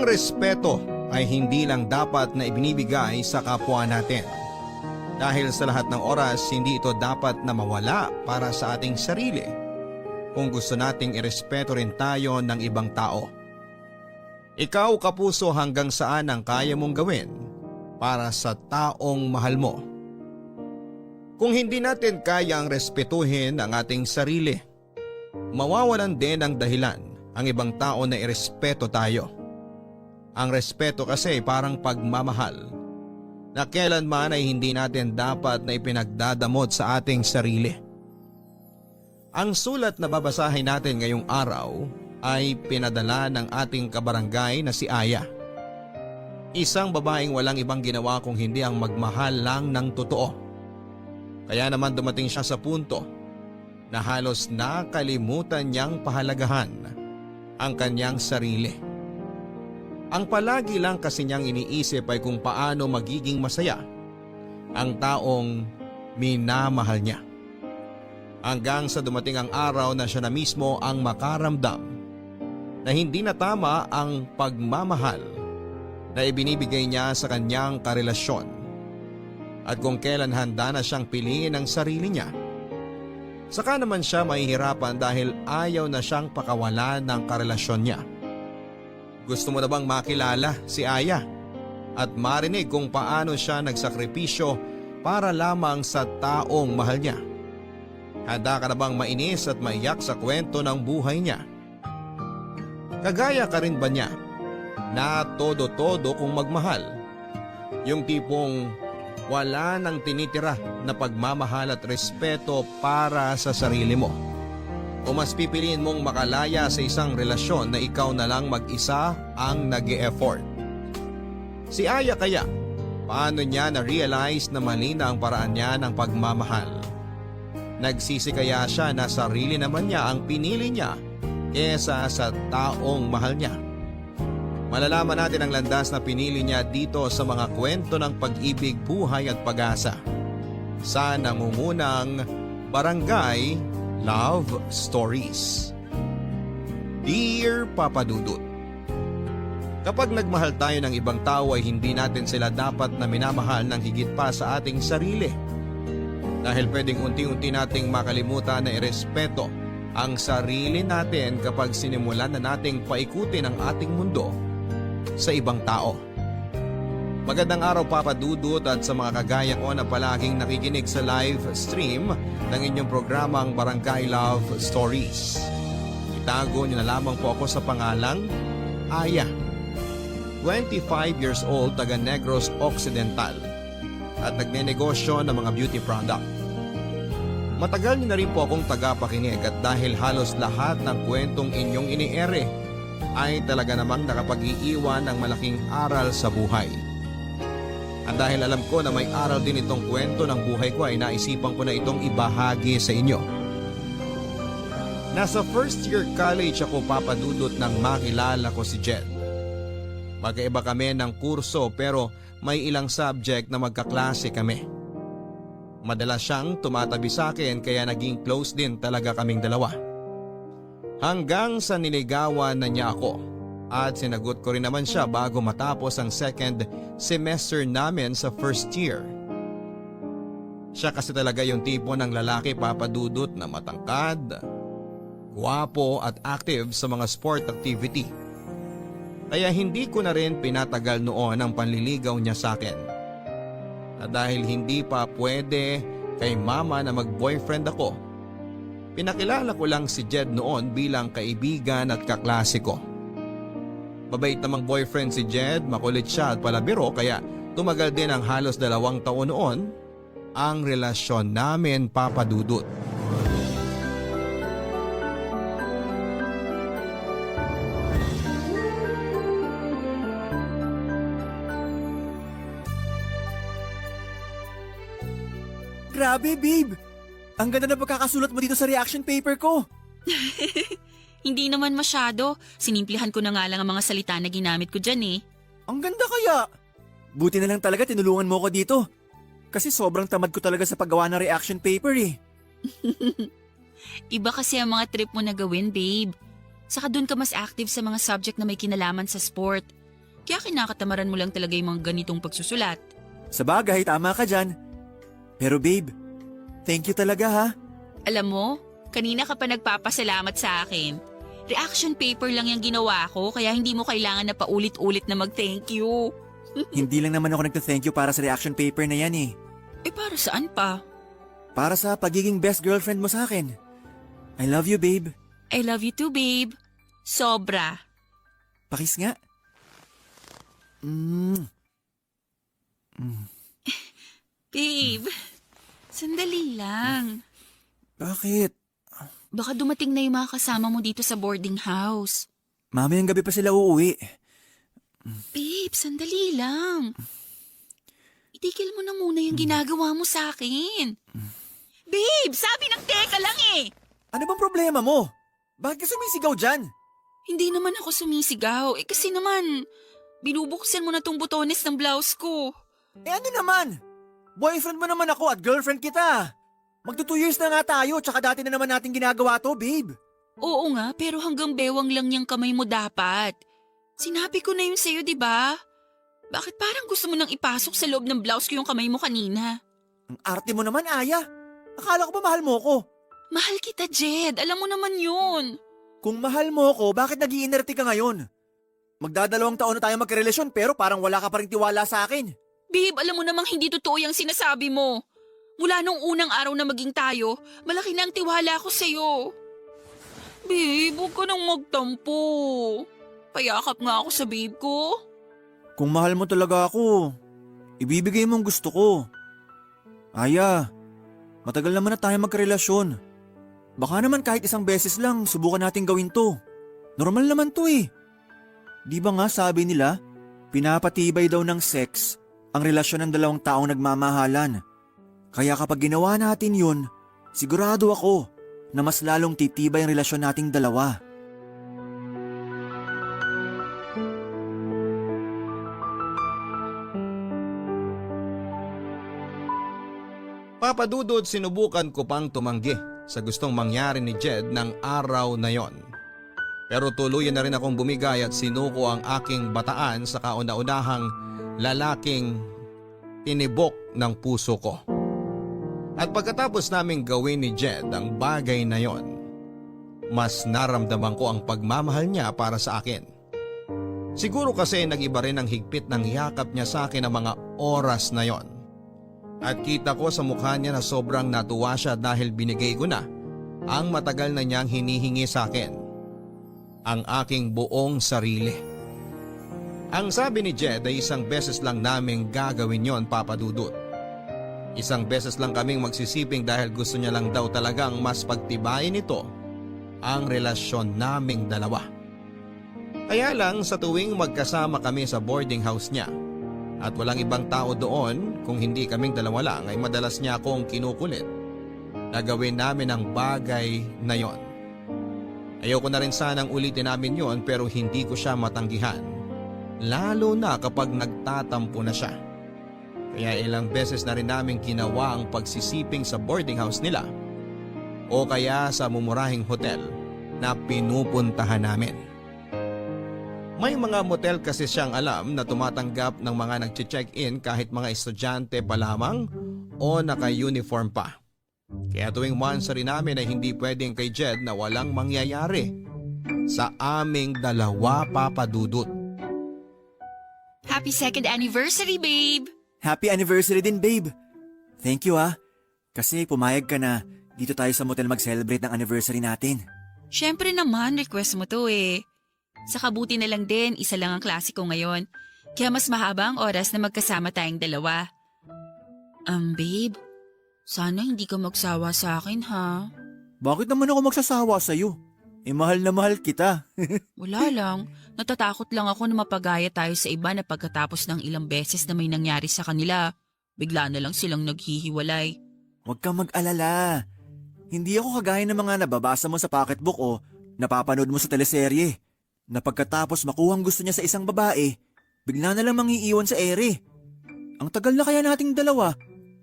Ang respeto ay hindi lang dapat na ibinibigay sa kapwa natin. Dahil sa lahat ng oras, hindi ito dapat na mawala para sa ating sarili kung gusto nating irespeto rin tayo ng ibang tao. Ikaw, kapuso, hanggang saan ang kaya mong gawin para sa taong mahal mo? Kung hindi natin kayang respetuhin ang ating sarili, mawawalan din ng dahilan ang ibang tao na irespeto tayo. Ang respeto kasi parang pagmamahal na kailanman ay hindi natin dapat na ipinagdadamot sa ating sarili. Ang sulat na babasahin natin ngayong araw ay pinadala ng ating kabarangay na si Aya. Isang babaeng walang ibang ginawa kung hindi ang magmahal lang ng totoo. Kaya naman dumating siya sa punto na halos nakalimutan niyang pahalagahan ang kanyang sarili. Ang palagi lang kasi niyang iniisip ay kung paano magiging masaya ang taong minamahal niya. Hanggang sa dumating ang araw na siya na mismo ang makaramdam na hindi na tama ang pagmamahal na ibinibigay niya sa kanyang karelasyon. At kung kailan handa na siyang piliin ang sarili niya, saka naman siya mahihirapan dahil ayaw na siyang pakawalan ng karelasyon niya. Gusto mo na bang makilala si Aya at marinig kung paano siya nagsakripisyo para lamang sa taong mahal niya? Handa ka na bang mainis at maiyak sa kwento ng buhay niya? Kagaya ka rin ba niya na todo-todo kung magmahal? Yung tipong wala nang tinitira na pagmamahal at respeto para sa sarili mo? O mas pipiliin mong makalaya sa isang relasyon na ikaw na lang mag-isa ang nag-e-effort? Si Aya kaya, paano niya na-realize na mali na ang paraan niya ng pagmamahal? Nagsisi kaya siya na sarili naman niya ang pinili niya kesa sa taong mahal niya? Malalaman natin ang landas na pinili niya dito sa mga kwento ng pag-ibig, buhay at pag-asa sa nangungunang Barangay Love Stories. Dear Papa Dudut, kapag nagmahal tayo ng ibang tao ay hindi natin sila dapat na minamahal ng higit pa sa ating sarili. Dahil pwedeng unti-unti nating makalimutan na irespeto ang sarili natin kapag sinimulan na nating paikutin ang ating mundo sa ibang tao. Magandang araw, Papa Dudut, at sa mga kagaya ko na palaging nakikinig sa live stream ng inyong programang Barangay Love Stories. Itago niyo na lamang po ako sa pangalang Aya. 25 years old, taga Negros Occidental at nagnenegosyo ng mga beauty product. Matagal niyo na rin po akong tagapakinig at dahil halos lahat ng kwentong inyong iniere ay talaga namang nakapag-iiwan ng malaking aral sa buhay. At dahil alam ko na may aral din itong kwento ng buhay ko ay naisipan ko na itong ibahagi sa inyo. Nasa first year college ako, Papa Dudut, nang makilala ko si Jed. Magkaiba kami ng kurso pero may ilang subject na magkaklase kami. Madalas siyang tumatabi sa akin kaya naging close din talaga kaming dalawa. Hanggang sa niligawan na niya ako. At sinagot ko rin naman siya bago matapos ang second semester namin sa first year. Siya kasi talaga yung tipo ng lalaki, Papa Dudut, na matangkad, gwapo at active sa mga sport activity. Kaya hindi ko na rin pinatagal noon ang panliligaw niya sa akin. At dahil hindi pa pwede kay mama na mag-boyfriend ako, pinakilala ko lang si Jed noon bilang kaibigan at kaklase ko. Mabait namang boyfriend si Jed, makulit siya at palabiro kaya tumagal din ang halos 2 taon noon ang relasyon namin, Papa Dudut. Grabe, babe! Ang ganda na pagkakasulat mo dito sa reaction paper ko. Hindi naman masyado. Sinimplihan ko na nga lang ang mga salita na ginamit ko dyan eh. Ang ganda kaya! Buti na lang talaga tinulungan mo ko dito. Kasi sobrang tamad ko talaga sa paggawa ng reaction paper eh. Iba kasi ang mga trip mo na gawin, babe. Saka dun ka mas active sa mga subject na may kinalaman sa sport. Kaya kinakatamaran mo lang talaga yung mga ganitong pagsusulat. Sa bagay, tama ka dyan. Pero babe, thank you talaga ha. Alam mo, kanina ka pa nagpapasalamat sa akin. Reaction paper lang yung ginawa ko kaya hindi mo kailangan na paulit-ulit na mag-thank you. Hindi lang naman ako nagta-thank you para sa reaction paper na yan eh. Eh para saan pa? Para sa pagiging best girlfriend mo sa akin. I love you, babe. I love you too, babe. Sobra. Pakis nga. Babe, sandali lang. Bakit? Baka dumating na yung mga kasama mo dito sa boarding house. Mamayang gabi pa sila uuwi. Babe, sandali lang. Itigil mo na muna yung ginagawa mo sa akin. Babe, sabi ng teka lang eh. Ano bang problema mo? Bakit ka sumisigaw dyan? Hindi naman ako sumisigaw. Eh kasi naman, binubuksan mo na tong butones ng blouse ko. Eh ano naman? Boyfriend mo naman ako at girlfriend kita. Magto 2 years na nga tayo tsaka dati na naman natin ginagawa to, babe. Oo nga, pero hanggang bewang lang yung kamay mo dapat. Sinabi ko na yun sa'yo, di ba? Bakit parang gusto mo nang ipasok sa loob ng blouse ko yung kamay mo kanina? Ang arte mo naman, Aya. Akala ko ba mahal mo ko? Mahal kita, Jed. Alam mo naman yun. Kung mahal mo ko, bakit nag-iinerte ka ngayon? Magdadalawang taon na tayo magkarelasyon pero parang wala ka pa rin tiwala sa akin. Babe, alam mo namang hindi totoo yung sinasabi mo. Mula nung unang araw na maging tayo, malaki na ang tiwala ko sa'yo. Babe, huwag ka nang magtampo. Payakap nga ako sa babe ko. Kung mahal mo talaga ako, ibibigay mo ang gusto ko. Aya, matagal naman na tayo magkarelasyon. Baka naman kahit isang beses lang subukan natin gawin to. Normal naman to eh. Di ba nga sabi nila, pinapatibay daw ng sex ang relasyon ng dalawang taong nagmamahalan. Kaya kapag ginawa natin yun, sigurado ako na mas lalong titibay ang relasyon nating dalawa. Papadudod, sinubukan ko pang tumanggi sa gustong mangyari ni Jed ng araw na yon. Pero tuluyan na rin akong bumigay at sinuko ang aking bataan sa kauna-unahang lalaking tinibok ng puso ko. At pagkatapos naming gawin ni Jed ang bagay na yon, mas naramdaman ko ang pagmamahal niya para sa akin. Siguro kasi nag-iba rin ang higpit ng yakap niya sa akin ng mga oras na yon. At kita ko sa mukha niya na sobrang natuwa siya dahil binigay ko na ang matagal na niyang hinihingi sa akin. Ang aking buong sarili. Ang sabi ni Jed ay isang beses lang naming gagawin yon, Papa Dudut. Isang beses lang kaming magsisiping dahil gusto niya lang daw talagang mas pagtibayin nito ang relasyon naming dalawa. Kaya lang sa tuwing magkasama kami sa boarding house niya at walang ibang tao doon, kung hindi kaming dalawa lang, ay madalas niya akong kinukulit na gawin namin ang bagay na yon. Ayoko na rin sanang ulitin namin yon pero hindi ko siya matanggihan. Lalo na kapag nagtatampo na siya. Kaya ilang beses na rin namin ginawa ang pagsisiping sa boarding house nila o kaya sa mumurahing hotel na pinupuntahan namin. May mga motel kasi siyang alam na tumatanggap ng mga nag-check-in kahit mga estudyante pa lamang o naka-uniform pa. Kaya tuwing monthsary namin ay hindi pwedeng kay Jed na walang mangyayari sa aming dalawa, Papa Dudut. Happy second anniversary, babe! Happy anniversary din, babe. Thank you kasi pumayag ka na dito tayo sa motel mag-celebrate ng anniversary natin. Siyempre naman, request mo to eh. Sa kabuti na lang din, isa lang ang klase ko ngayon. Kaya mas mahaba ang oras na magkasama tayong dalawa. Babe, sana hindi ka magsawa sa akin ha. Bakit naman ako magsasawa sa'yo? Mahal na mahal kita. Wala lang, natatakot lang ako na mapagaya tayo sa iba na pagkatapos ng ilang beses na may nangyari sa kanila. Bigla na lang silang naghihiwalay. Huwag kang mag-alala. Hindi ako kagaya ng mga nababasa mo sa pocketbook o napapanood mo sa teleserye. Na pagkatapos makuhang gusto niya sa isang babae, bigla na lang mangiiwan sa ere. Ang tagal na kaya nating dalawa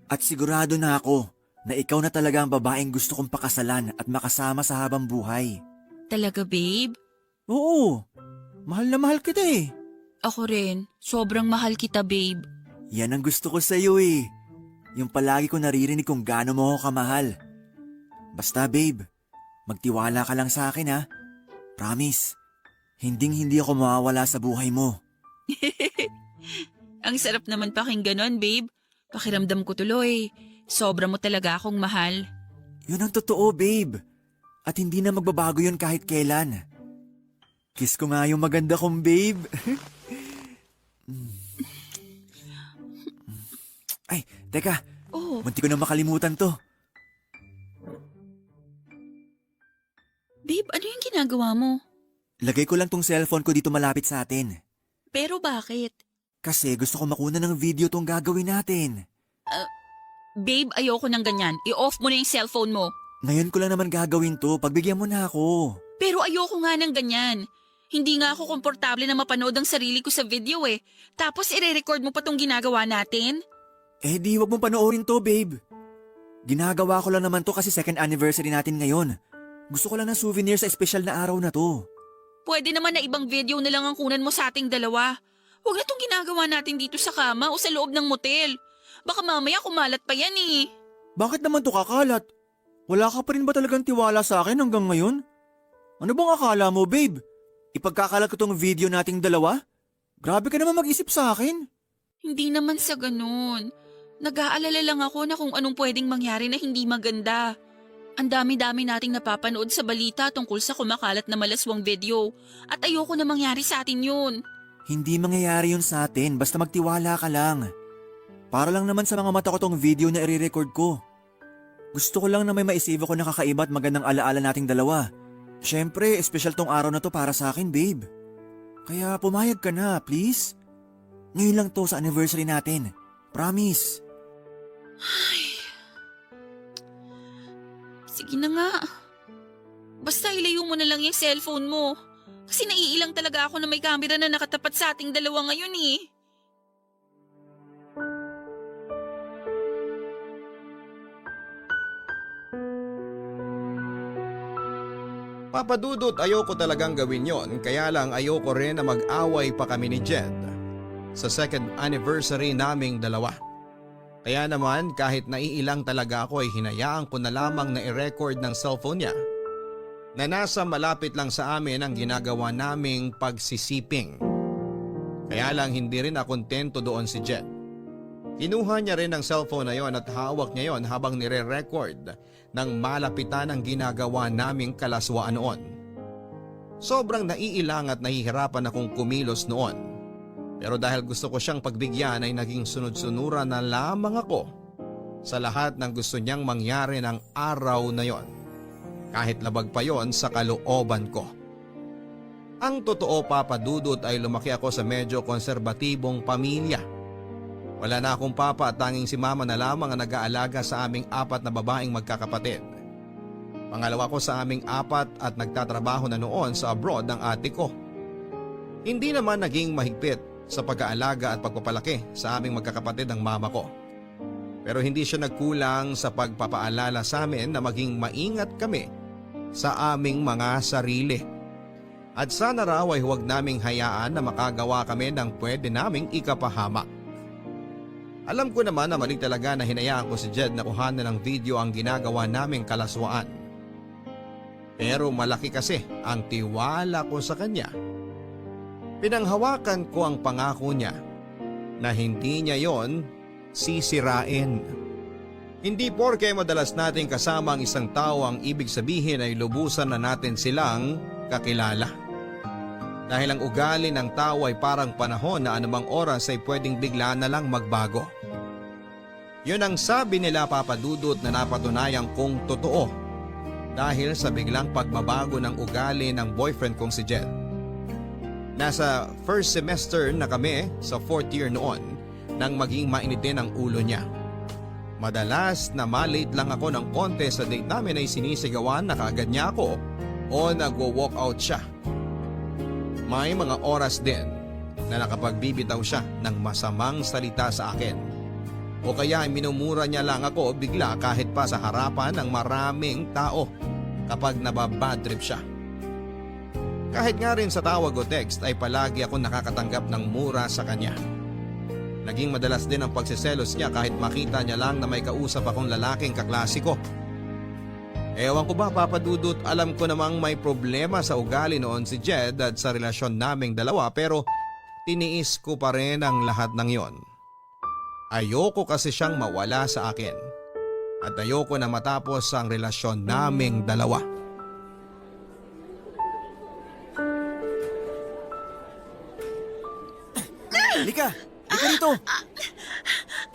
at sigurado na ako na ikaw na talaga ang babaeng gusto kong pakasalan at makasama sa habang buhay. Talaga, babe? Oo, mahal na mahal kita eh. Ako rin. Sobrang mahal kita, babe. Yan ang gusto ko sa'yo eh. Yung palagi ko naririnig kung gaano mo ako kamahal. Basta babe, magtiwala ka lang sa akin ha. Promise, hindi ako mawawala sa buhay mo. Ang sarap naman pakinggan nun, babe. Pakiramdam ko tuloy. Sobra mo talaga akong mahal. Yun ang totoo babe. At hindi na magbabago yun kahit kailan. Kiss ko nga yung maganda kong babe. Ay, teka. Oh, Munti ko na makalimutan to. babe, ano yung ginagawa mo? Lagay ko lang tong cellphone ko dito malapit sa atin. Pero bakit? Kasi gusto ko makuna ng video tong gagawin natin. Babe, ayoko ng ganyan. I-off mo na yung cellphone mo. Ngayon ko lang naman gagawin to. Pagbigyan mo na ako. Pero ayoko nga ng ganyan. Hindi nga ako komportable na mapanood ang sarili ko sa video eh. Tapos ire-record mo pa tong ginagawa natin? Eh di wag mong panoorin to, babe. Ginagawa ko lang naman to kasi second anniversary natin ngayon. Gusto ko lang ng souvenir sa espesyal na araw na to. Pwede naman na ibang video na lang ang kunan mo sa ating dalawa. Huwag na tong ginagawa natin dito sa kama o sa loob ng motel. Baka mamaya kumalat pa yan eh. Bakit naman to kakalat? Wala ka pa rin ba talagang tiwala sa akin hanggang ngayon? Ano bang akala mo, babe? Ipagkakalat ko tong video nating dalawa? Grabe ka naman mag-isip sa akin. Hindi naman sa ganun. Nag-aalala lang ako na kung anong pwedeng mangyari na hindi maganda. Ang dami-dami nating napapanood sa balita tungkol sa kumakalat na malaswang video at ayoko na mangyari sa atin yun. Hindi mangyayari yun sa atin, basta magtiwala ka lang. Para lang naman sa mga mata ko tong video na i-record ko. Gusto ko lang na may maisave ako na kakaiba at magandang alaala nating dalawa. Siyempre, espesyal tong araw na to para sa akin, babe. Kaya pumayag ka na, please. Ngayon lang to sa anniversary natin. Promise. Sige na nga. Basta ilayo mo na lang yung cellphone mo. Kasi naiilang talaga ako na may camera na nakatapat sa ating dalawa ngayon eh. Papadudot, ayoko talagang gawin yon, kaya lang ayoko rin na mag-away pa kami ni Jed sa second anniversary naming dalawa. Kaya naman kahit naiilang talaga ako ay hinayaan ko na lamang na i-record ng cellphone niya na nasa malapit lang sa amin ang ginagawa naming pagsisiping. Kaya lang hindi rin nakontento doon si Jed. Kinuha niya rin ang cellphone na yon at hawak niya yon habang nire-record ng malapitan ang ginagawa naming kalaswaan noon. Sobrang naiilang at nahihirapan akong kumilos noon. Pero dahil gusto ko siyang pagbigyan ay naging sunod-sunuran na lamang ako sa lahat ng gusto niyang mangyari ng araw na yon. Kahit labag pa yon sa kalooban ko. Ang totoo, Papa Dudut, ay lumaki ako sa medyo konserbatibong pamilya. Wala na akong papa at tanging si mama na lamang ang nag-aalaga sa aming 4 na babaeng magkakapatid. Pangalawa ko sa aming 4 at nagtatrabaho na noon sa abroad ang ate ko. Hindi naman naging mahigpit sa pag-aalaga at pagpapalaki sa aming magkakapatid ng mama ko. Pero hindi siya nagkulang sa pagpapaalala sa amin na maging maingat kami sa aming mga sarili. At sana raw ay huwag naming hayaan na makagawa kami ng pwede naming ikapahamak. Alam ko naman na mali talaga na hinayaan ko si Jed na kuhanan ng video ang ginagawa naming kalaswaan. Pero malaki kasi ang tiwala ko sa kanya. Pinanghawakan ko ang pangako niya na hindi niya yon sisirain. Hindi porke madalas nating kasama ang isang tao ang ibig sabihin ay lubusan na natin silang kakilala. Dahil ang ugali ng tao ay parang panahon na anumang oras ay pwedeng bigla na lang magbago. Yun ang sabi nila, Papa Dudut, na napatunayan kong totoo dahil sa biglang pagbabago ng ugali ng boyfriend kong si Jed. Nasa first semester na kami sa 4th year noon nang maging mainit din ang ulo niya. Madalas na malate lang ako ng konti sa date namin ay sinisigawan na kaagad niya ako o nagwo-walk out siya. May mga oras din na nakapagbibitaw siya ng masamang salita sa akin. O kaya minumura niya lang ako bigla kahit pa sa harapan ng maraming tao kapag nababad trip siya. Kahit nga rin sa tawag o text ay palagi ako nakakatanggap ng mura sa kanya. Naging madalas din ang pagsiselos niya kahit makita niya lang na may kausap akong lalaking kaklase ko. Ewan ko ba, Papa Dudut, alam ko namang may problema sa ugali noon si Jed at sa relasyon naming dalawa, pero tiniis ko pa rin ang lahat ng yon. Ayoko kasi siyang mawala sa akin at ayoko na matapos ang relasyon naming dalawa. Halika! Halika dito!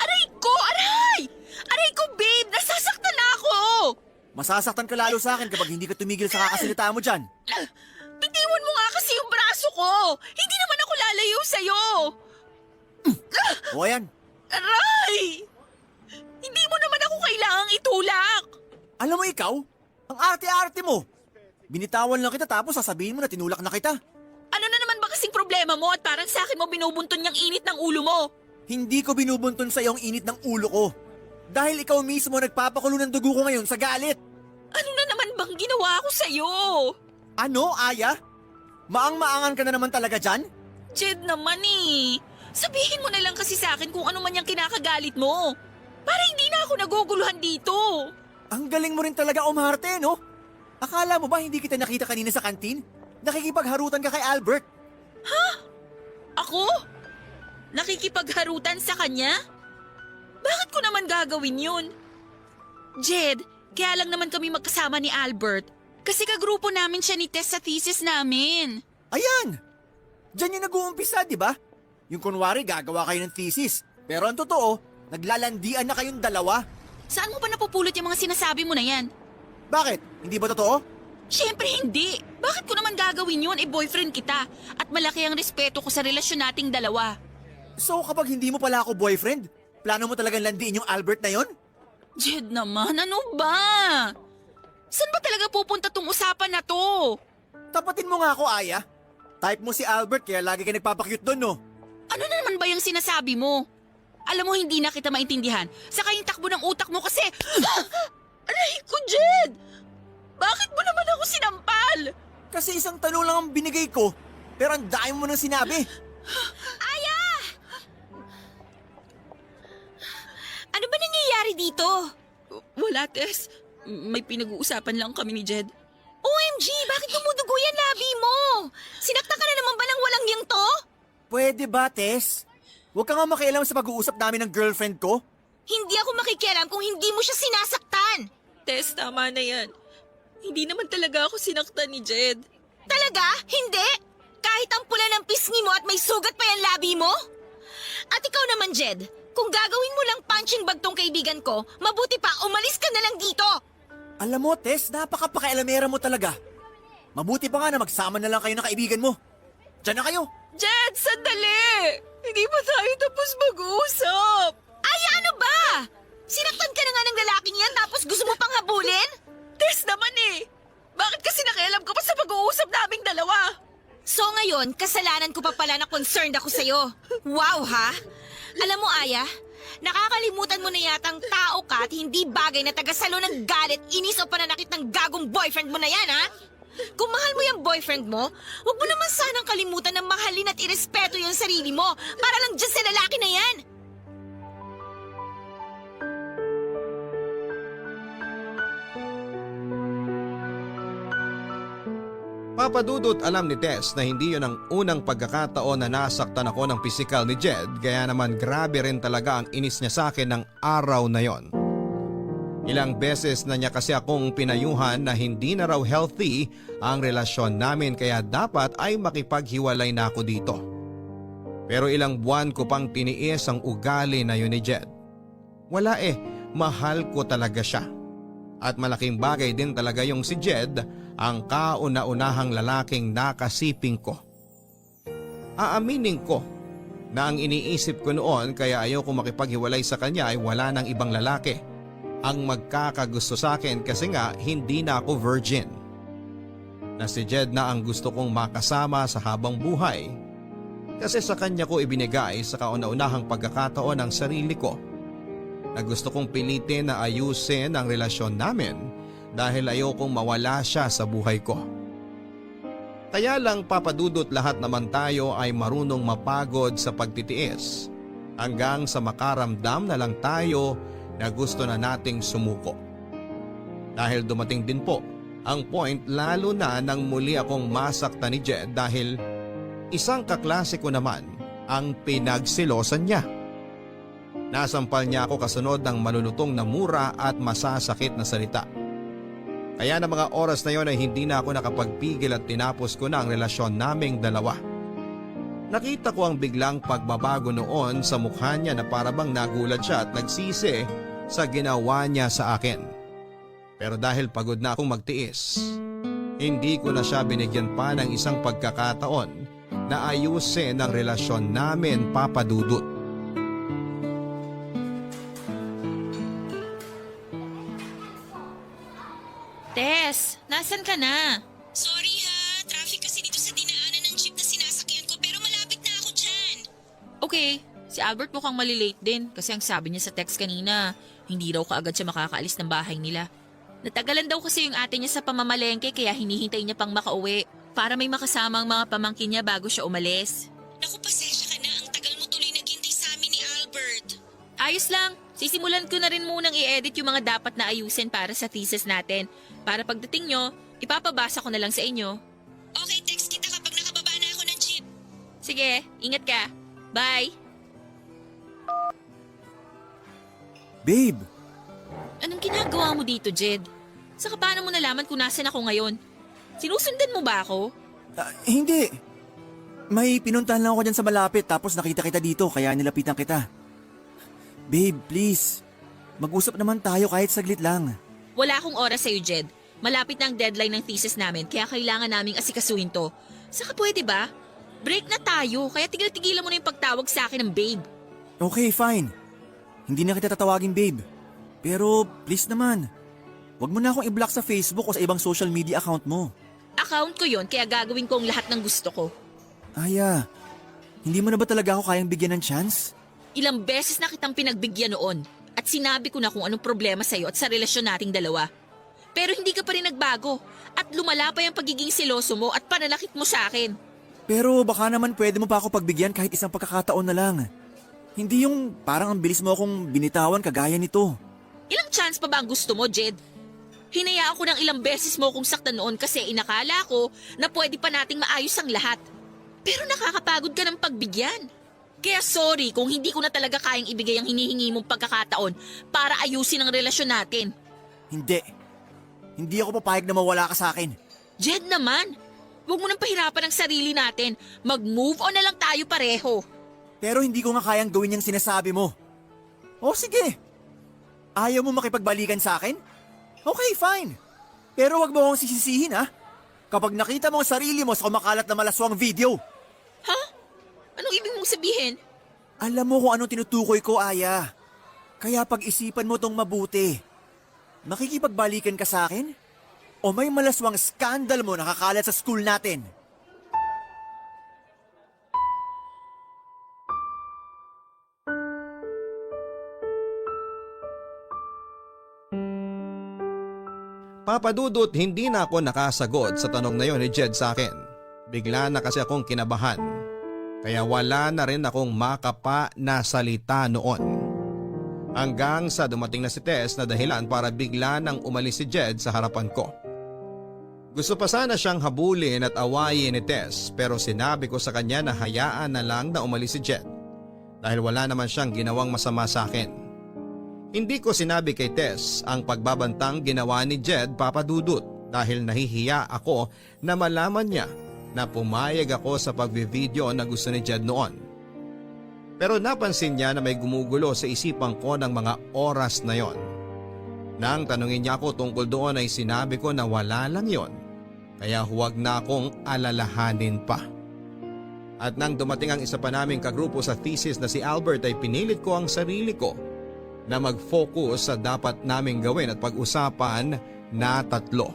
Aray ko! Aray! Aray ko, babe! Nasasaktan na ako! Masasaktan ka lalo sa akin kapag hindi ka tumigil sa kakasalita mo dyan. Bitiwan mo nga kasi yung braso ko! Hindi naman ako lalayo sa'yo! O ayan, Aray! Hindi mo naman ako kailangang itulak! alam mo ikaw, ang arte-arte mo. Binitawan lang kita tapos sasabihin mo na tinulak na kita. Ano na naman ba kasing problema mo at parang sa akin mo binubunton yung init ng ulo mo? Hindi ko binubunton sa iyo ang init ng ulo ko. Dahil ikaw mismo nagpapakulo ng dugo ko ngayon sa galit. Ano na naman bang ginawa ko sa'yo? Ano, Aya? Maang-maangan ka na naman talaga dyan? Jed naman eh. Sabihin mo na lang kasi sa akin kung ano man yung kinakagalit mo. Para hindi na ako naguguluhan dito. Ang galing mo rin talaga umarte, no? Akala mo ba hindi kita nakita kanina sa kantin? Nakikipagharutan ka kay Albert. Ako? Nakikipagharutan sa kanya? Bakit ko naman gagawin yun? Jed, kaya lang naman kami magkasama ni Albert. Kasi kagrupo namin siya ni Tess sa thesis namin. Ayan! Diyan yung nag-uumpisa, di ba? Yung kunwari gagawa kayo ng thesis. Pero ang totoo, naglalandian na kayong dalawa. Saan mo ba napupulot yung mga sinasabi mo na yan? Bakit? Hindi ba totoo? Siyempre hindi. Bakit ko naman gagawin yun? Boyfriend kita. At malaki ang respeto ko sa relasyon nating dalawa. So kapag hindi mo pala ako boyfriend, plano mo talagang landiin yung Albert na yon? Jed naman, ano ba? Saan ba talaga pupunta tong usapan na to? Tapatin mo nga ako, Aya. Type mo si Albert kaya lagi ka nagpapakyut doon, no? Ano na naman ba yung sinasabi mo? Alam mo, hindi na kita maintindihan. Saka yung takbo ng utak mo kasi... Aray ko, Jed! Bakit mo naman ako sinampal? Kasi isang tanong lang ang binigay ko, pero ang dami mo nang sinabi. Aya! Ano ba nangyayari dito? Wala, Tess. May pinag-uusapan lang kami ni Jed. OMG! Bakit dumudugo yan labi mo? Sinakta ka na naman ba ng walang yang to? Pwede ba, Tess? Huwag ka nga makialam sa pag-uusap namin ng girlfriend ko. Hindi ako makikialam kung hindi mo siya sinasaktan. Tess, tama na yan. Hindi naman talaga ako sinaktan ni Jed. Talaga? Hindi? Kahit ang pula ng pisngi mo at may sugat pa yung labi mo? At ikaw naman, Jed, kung gagawin mo lang punching bag tong kaibigan ko, mabuti pa umalis ka na lang dito. Alam mo, Tess, napaka-pakialamera mo talaga. Mabuti pa nga na magsama na lang kayo ng kaibigan mo. Diyan na kayo. Jed, sandali! Hindi pa tayo tapos mag-uusap. Ay, ano ba? Sinaktan ka na nga ng lalaking yan tapos gusto mo pang habulin? Tess naman eh! Bakit kasi nakialam ka pa sa pag-uusap naming dalawa? So ngayon, kasalanan ko pa pala na concerned ako sa'yo. Wow ha? Alam mo, Aya, nakakalimutan mo na yatang tao ka at hindi bagay na tagasalo ng galit, inis o pananakit ng gagong boyfriend mo na yan, ha? Kung mahal mo yung boyfriend mo, huwag mo naman sanang kalimutan na mahalin at irespeto yung sarili mo para lang dyan sa lalaki na yan. Papadudot, alam ni Tess na hindi yon ang unang pagkakataon na nasaktan ako ng pisikal ni Jed, kaya naman grabe rin talaga ang inis niya sa akin ng araw na yon. Ilang beses na niya kasi akong pinayuhan na hindi na raw healthy ang relasyon namin kaya dapat ay makipaghiwalay na ako dito. Pero ilang buwan ko pang tiniis ang ugali na yun ni Jed. Wala mahal ko talaga siya. At malaking bagay din talaga yung si Jed, ang kauna-unahang lalaking nakasiping ko. Aaminin ko na ang iniisip ko noon kaya ayoko makipaghiwalay sa kanya ay wala ng ibang lalaki ang magkakagusto sa akin kasi nga hindi na ako virgin. Na si Jed na ang gusto kong makasama sa habang buhay kasi sa kanya ko ibinigay sa kauna-unahang pagkakataon ng sarili ko na gusto kong pilitin na ayusin ang relasyon namin dahil ayokong mawala siya sa buhay ko. Kaya lang papadudot lahat naman tayo ay marunong mapagod sa pagtitiis hanggang sa makaramdam na lang tayo na gusto na nating sumuko. Dahil dumating din po ang point lalo na nang muli akong masaktan ni Jed dahil isang kaklase ko naman ang pinagsilosan niya. Nasampal niya ako kasunod ng malulutong na mura at masasakit na salita. Kaya na mga oras na yon ay hindi na ako nakapagpigil at tinapos ko na ang relasyon naming dalawa. Nakita ko ang biglang pagbabago noon sa mukha niya na parabang nagulat siya at nagsisi sa ginawa niya sa akin. Pero dahil pagod na akong magtiis, hindi ko na siya binigyan pa ng isang pagkakataon na ayusin ang relasyon namin, Papa Dudut. Tess, nasan ka na? Sorry ha, traffic kasi dito sa dinaanan ng jeep na sinasakyan ko pero malapit na ako dyan. Okay, si Albert mukhang malilate din kasi ang sabi niya sa text kanina, hindi raw kaagad siya makakaalis ng bahay nila. Natagalan daw kasi yung ate niya sa pamamalengke kaya hinihintay niya pang makauwi para may makasamang mga pamangkin niya bago siya umalis. Naku, pasensya ka na, ang tagal mo tuloy naghintay sa amin ni Albert. Ayos lang, sisimulan ko na rin munang i-edit yung mga dapat na ayusin para sa thesis natin. Para pagdating nyo, ipapabasa ko na lang sa inyo. Okay, text kita kapag nakababa na ako ng jeep. Sige, ingat ka. Bye! Babe, Anong ginagawa mo dito, Jed? Saka paano mo nalaman kung nasan ako ngayon? Sinusundan mo ba ako? hindi. May pinuntahan lang ako dyan sa malapit tapos nakita kita dito kaya nilapitan kita. Babe, please. Mag-usap naman tayo kahit saglit lang. Wala akong oras sa'yo, Jed. Malapit na ang deadline ng thesis namin kaya kailangan naming asikasuhin to. Saka pwede ba? Break na tayo kaya tigil-tigilan mo na yung pagtawag sa akin ng babe. Okay, fine. Hindi na kita tatawagin, babe. Pero please naman, wag mo na akong i-block sa Facebook o sa ibang social media account mo. Account ko yon kaya gagawin ko ang lahat ng gusto ko. Aya, hindi mo na ba talaga ako kayang bigyan ng chance? Ilang beses na kitang pinagbigyan noon at sinabi ko na kung anong problema sa'yo at sa relasyon nating dalawa. Pero hindi ka pa rin nagbago at lumala pa yung pagiging seloso mo at pananakit mo sa akin. Pero baka naman pwede mo pa ako pagbigyan kahit isang pagkakataon na lang. Hindi yung parang ang bilis mo akong binitawan kagaya nito. Ilang chance pa ba ang gusto mo, Jed? Hinayaan ko ng ilang beses mo kung saktan noon kasi inakala ko na pwede pa nating maayos ang lahat. Pero nakakapagod ka ng pagbigyan. Kaya sorry kung hindi ko na talaga kayang ibigay ang hinihingi mong pagkakataon para ayusin ang relasyon natin. Hindi. Hindi ako papayag na mawala ka sa akin. Jed naman, huwag mo nang pahirapan ang sarili natin. Mag-move on na lang tayo pareho. Pero hindi ko nga kayang gawin yung sinasabi mo. O sige. Ayaw mo makipagbalikan sa akin? Okay, fine. Pero wag mo akong sisisihin ha. Kapag nakita mo ang sarili mo sa kumakalat na malaswang video. Ha? Anong ibig mong sabihin? Alam mo kung anong tinutukoy ko, Aya. Kaya pag-isipan mo tong mabuti. Makikipagbalikan ka sa akin? O may malaswang skandal mo nakakalat sa school natin? Papa Dudut, hindi na ako nakasagot sa tanong na yon ni Jed sa akin. Bigla na kasi akong kinabahan. Kaya wala na rin akong makapa na salita noon. Hanggang sa dumating na si Tess na dahilan para bigla nang umalis si Jed sa harapan ko. Gusto pa sana siyang habulin at awayin ni Tess pero sinabi ko sa kanya na hayaan na lang na umalis si Jed. Dahil wala naman siyang ginawang masama sa akin. Hindi ko sinabi kay Tess ang pagbabantang ginawa ni Jed, Papa Dudut, dahil nahihiya ako na malaman niya na pumayag ako sa pagbivideo na gusto ni Jed noon. Pero napansin niya na may gumugulo sa isipan ko ng mga oras na yon. Nang tanungin niya ako tungkol doon ay sinabi ko na wala lang yon, kaya huwag na akong alalahanin pa. At nang dumating ang isa pa naming kagrupo sa thesis na si Albert ay pinilit ko ang sarili ko na mag-focus sa dapat naming gawin at pag-usapan na tatlo.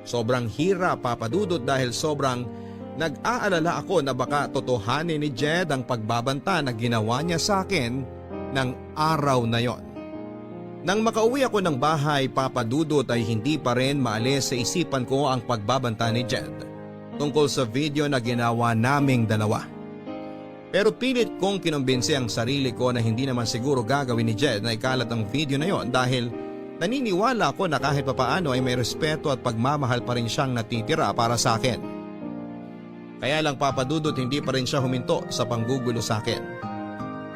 Sobrang hirap, Papa Dudut, dahil sobrang nag-aalala ako na baka totohanin ni Jed ang pagbabanta na ginawa niya sa akin ng araw na yon. Nang makauwi ako ng bahay, Papa Dudut, ay hindi pa rin maalis sa isipan ko ang pagbabanta ni Jed. tungkol sa video na ginawa naming dalawa. Pero pilit kong kinumbinsi ang sarili ko na hindi naman siguro gagawin ni Jed na ikalat ang video na yon dahil naniniwala ako na kahit papaano ay may respeto at pagmamahal pa rin siyang natitira para sa akin. Kaya lang papadudot hindi pa rin siya huminto sa panggugulo sa akin.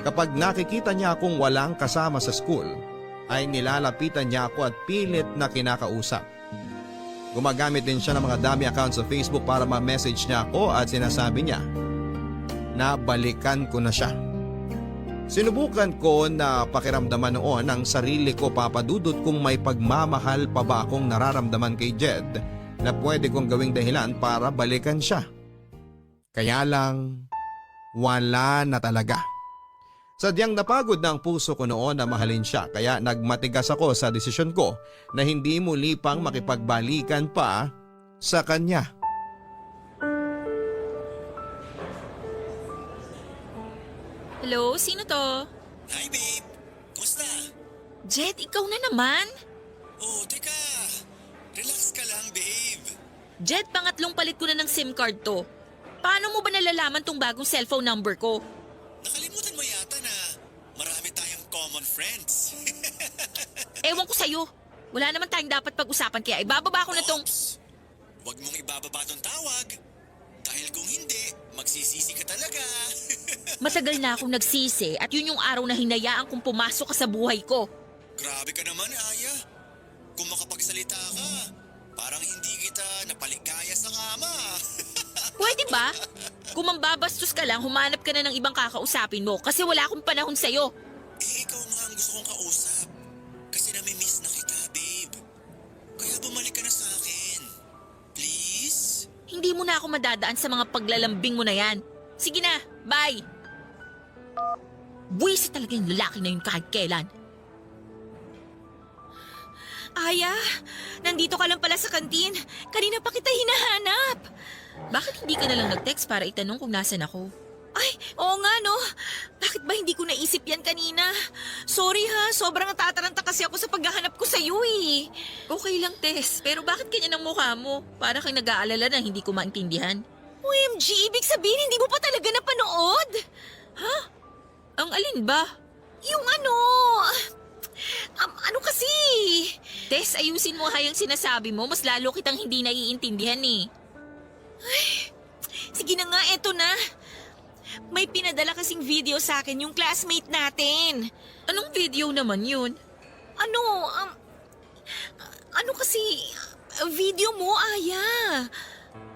Kapag nakikita niya akong walang kasama sa school, ay nilalapitan niya ako at pilit na kinakausap. Gumagamit din siya ng mga dami accounts sa Facebook para ma-message niya ako at sinasabi niya na balikan ko na siya. Sinubukan ko na pakiramdaman noon ang sarili ko papadudot kung may pagmamahal pa ba akong nararamdaman kay Jed na pwede kong gawing dahilan para balikan siya. Kaya lang, wala na talaga. Sadyang napagod na ang puso ko noon na mahalin siya kaya nagmatigas ako sa desisyon ko na hindi muli pang makipagbalikan pa sa kanya. Hello, sino to? Hi babe! Kumusta? Jed, ikaw na naman? Oh, teka. Relax ka lang babe. Jed, pangatlong palit ko na ng SIM card to. Paano mo ba nalalaman tong bagong cellphone number ko? Nakalimutan mo yata na marami tayong common friends. Ewan ko sa'yo. Wala naman tayong dapat pag-usapan kaya ibababa ko na tong... Oops! Huwag mong ibababa tong tawag. Dahil kung hindi, magsisisi ka talaga. Matagal na akong nagsisi at yun yung araw na hinayaan kong pumasok ka sa buhay ko. Grabe ka naman, Aya. Kung makapagsalita ka, parang hindi kita napaligaya sa kama. Pwede ba? Kung mambabastos ka lang, humanap ka na ng ibang kakausapin mo kasi wala akong panahon sa'yo. Ikaw nga ang gusto kong kausap. Kasi nami-miss na kita, babe. Kaya bumalik ka na sa akin. Please? Hindi mo na ako madadaan sa mga paglalambing mo na yan. Sige na, bye! Buwisit talaga yung lalaki na yun kahit kailan. Aya, nandito ka lang pala sa kantin. Kanina pa kita hinahanap. Bakit hindi ka na lang nag-text para itanong kung nasan ako? Ay, oo nga no. Bakit ba hindi ko naisip yan kanina? Sorry ha, sobrang natataranta kasi ako sa paghahanap ko sa'yo eh. Okay lang, Tess. Pero bakit ganyan ang mukha mo? Para kang nag-aalala na hindi ko maintindihan. OMG, ibig sabihin hindi mo pa talaga napanood? Ha? Ang alin ba? Yung ano... ano kasi? Tess, ayusin mo hayang sinasabi mo. Mas lalo kitang hindi naiintindihan eh. Ay, sige na nga, eto na. May pinadala kasing video sa akin yung classmate natin. Anong video naman yun? Ano kasi, video mo, Aya.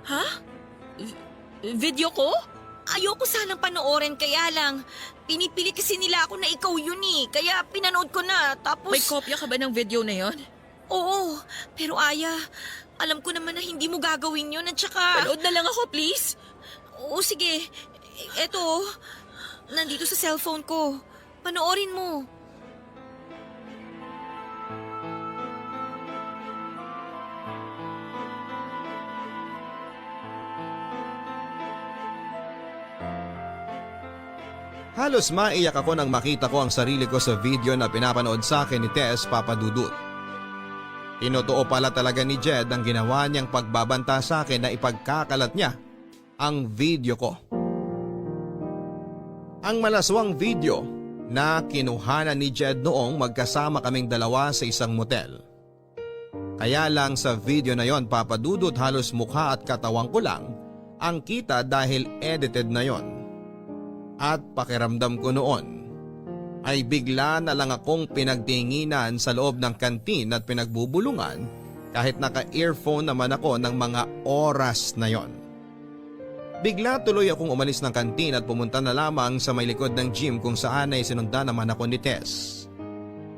Ha? Video ko? Ayoko sanang panoorin kaya lang. Pinipili kasi nila ako na ikaw yun eh. Kaya pinanood ko na tapos... May kopya ka ba ng video na yon? Oo, pero Aya, alam ko naman na hindi mo gagawin yun at saka... Panood na lang ako, please. Oo, sige. Eto, nandito sa cellphone ko. Panoorin mo. Halos maiyak ako nang makita ko ang sarili ko sa video na pinapanood sa akin ni Tess Papadudut. Tinotoo pala talaga ni Jed ang ginawa niyang pagbabanta sa akin na ipagkakalat niya ang video ko. Ang malaswang video na kinuhanan ni Jed noong magkasama kaming dalawa sa isang motel. Kaya lang sa video na yon, Papadudut, halos mukha at katawang ko lang ang kita dahil edited na yon. At pakiramdam ko noon ay bigla na lang akong pinagtinginan sa loob ng kantin at pinagbubulungan kahit naka-earphone naman ako ng mga oras na yon. Bigla tuloy akong umalis ng kantin at pumunta na lamang sa may likod ng gym kung saan ay sinundan naman ako ni Tess.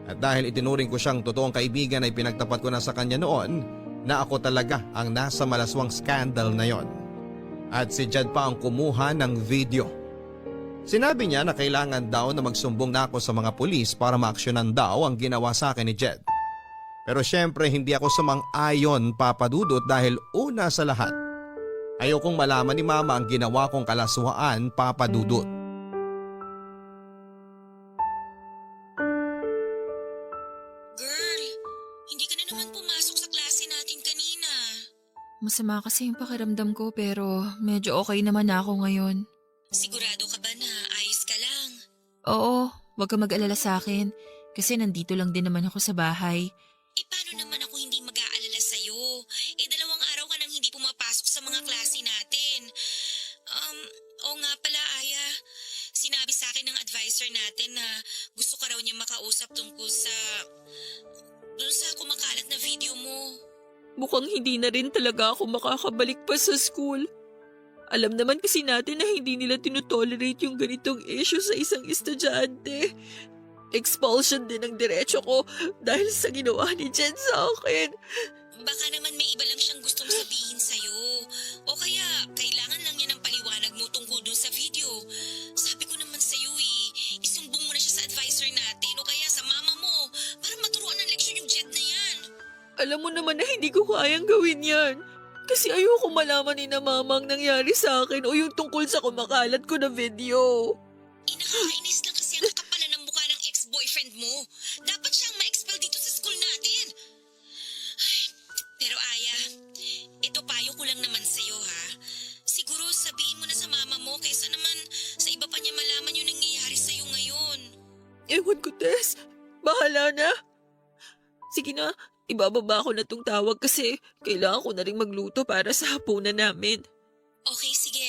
At dahil itinuring ko siyang totoong kaibigan ay pinagtapat ko na sa kanya noon na ako talaga ang nasa malaswang scandal na yon. At si Jed pa ang kumuha ng video. Sinabi niya na kailangan daw na magsumbong na ako sa mga pulis para maaksyonan daw ang ginawa sa akin ni Jed. Pero syempre hindi ako sumang-ayon, Papadudot, dahil una sa lahat, ayokong malaman ni Mama ang ginawa kong kalaswaan, Papadudot. Girl, hindi ka na naman pumasok sa klase natin kanina. Masama kasi yung pakiramdam ko pero medyo okay naman na ako ngayon. Sigurado ka ba na ayos ka lang? Oo, wag ka mag-alala sa akin kasi nandito lang din naman ako sa bahay. Paano naman ako hindi mag-aalala sa'yo? 2 araw ka nang hindi pumapasok sa mga klase natin. Oo nga pala, Aya. Sinabi sa akin ng advisor natin na gusto ka raw niya makausap tungkol dun sa kumakalat na video mo. Mukhang hindi na rin talaga ako makakabalik pa sa school. Alam naman kasi natin na hindi nila tinotolerate yung ganitong issue sa isang estudyante. Expulsion din ang diretso ko dahil sa ginawa ni Jen sa akin. Baka naman may iba lang siyang gustong sabihin sa'yo. O kaya, kailangan lang niya ng paliwanag mo tungkol dun sa video. Sabi ko naman sa'yo isumbong mo na siya sa advisor natin o kaya sa mama mo para maturuan ng leksyon yung Jed na yan. Alam mo naman na hindi ko kayang gawin yan. Kasi ayoko malaman ni na mama ang nangyari sa akin o yung tungkol sa kumakalat ko na video. Nakakainis lang kasi ang kakapalan ng mukha ng ex-boyfriend mo. Dapat siyang ma-expel dito sa school natin. Ay, pero Aya, ito payo ko lang naman sa'yo ha. Siguro sabihin mo na sa mama mo kaysa naman sa iba pa niya malaman yung nangyayari sa'yo ngayon. Ewan ko, Tess. Bahala na. Sige na, ibababa ko na tong tawag kasi kailangan ko na rin magluto para sa hapunan namin. Okay, sige.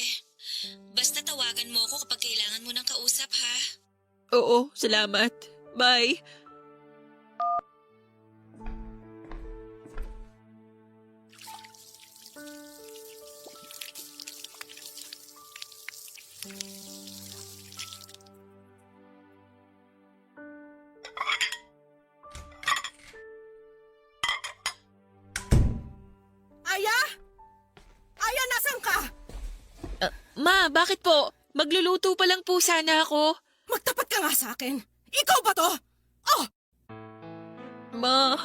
Basta tawagan mo ako kapag kailangan mo ng kausap ha. Oo, salamat. Bye. Aya? Aya, nasan ka? Ma, bakit po? Magluluto pa lang po sana ako. Magtapat ka nga sa akin. Ikaw ba to? Oh, Ma,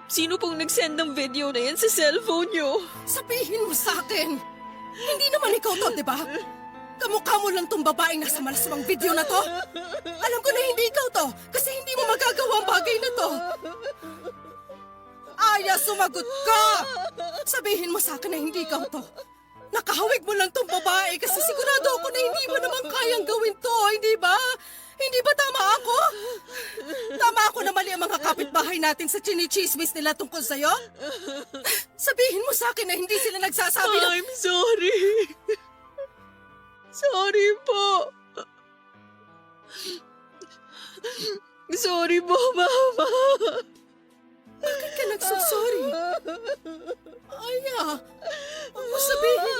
sino pong nag-send ng video na yan sa cellphone niyo? sabihin mo sa akin. Hindi naman ikaw to, di ba? Kamukha mo lang tong babaeng nasa malaswang video na to. Alam ko na hindi ikaw to kasi hindi mo magagawa ang bagay na to. Aya, sumagot ka! Sabihin mo sa akin na hindi ikaw to. Nakahawig mo lang tong babae kasi sigurado ako na hindi mo naman kayang gawin to, hindi ba? Hindi ba tama ako? Tama ako na mali ang mga kapitbahay natin sa chinichismis nila tungkol sa'yo? Sabihin mo sa akin na hindi sila nagsasabi na... I'm sorry. Sorry po. Sorry po, Mama. Bakit ka nagsasorry? Aya, huwag mo sabihin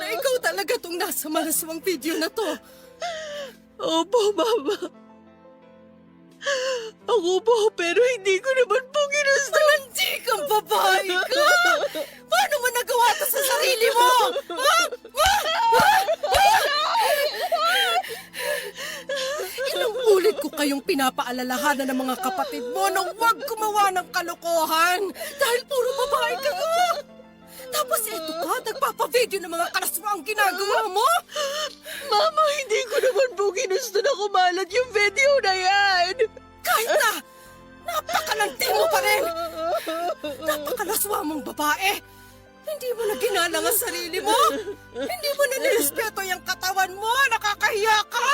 na ikaw talaga tong nasa malaswang video na to. Opo, Mama. Ako po, pero hindi ko naman po ginusto. Malandi kang babae ka! Paano mo nagawa to sa sarili mo? Ha? Ilang ulit ko kayong pinapaalalahanan ng mga kapatid mo na huwag gumawa ng kalokohan dahil puro babae kayo. Tapos eto ka, nagpapavideo ng mga kalaswang ginagawa mo? Mama, hindi ko naman po ginusto na kumalat yung video na yan. Kahit na, napakalandi mo pa rin. Napakalaswa mong babae. Hindi mo na ginalang ang sarili mo. Hindi mo na nirespeto yung katawan mo. Nakakahiya ka.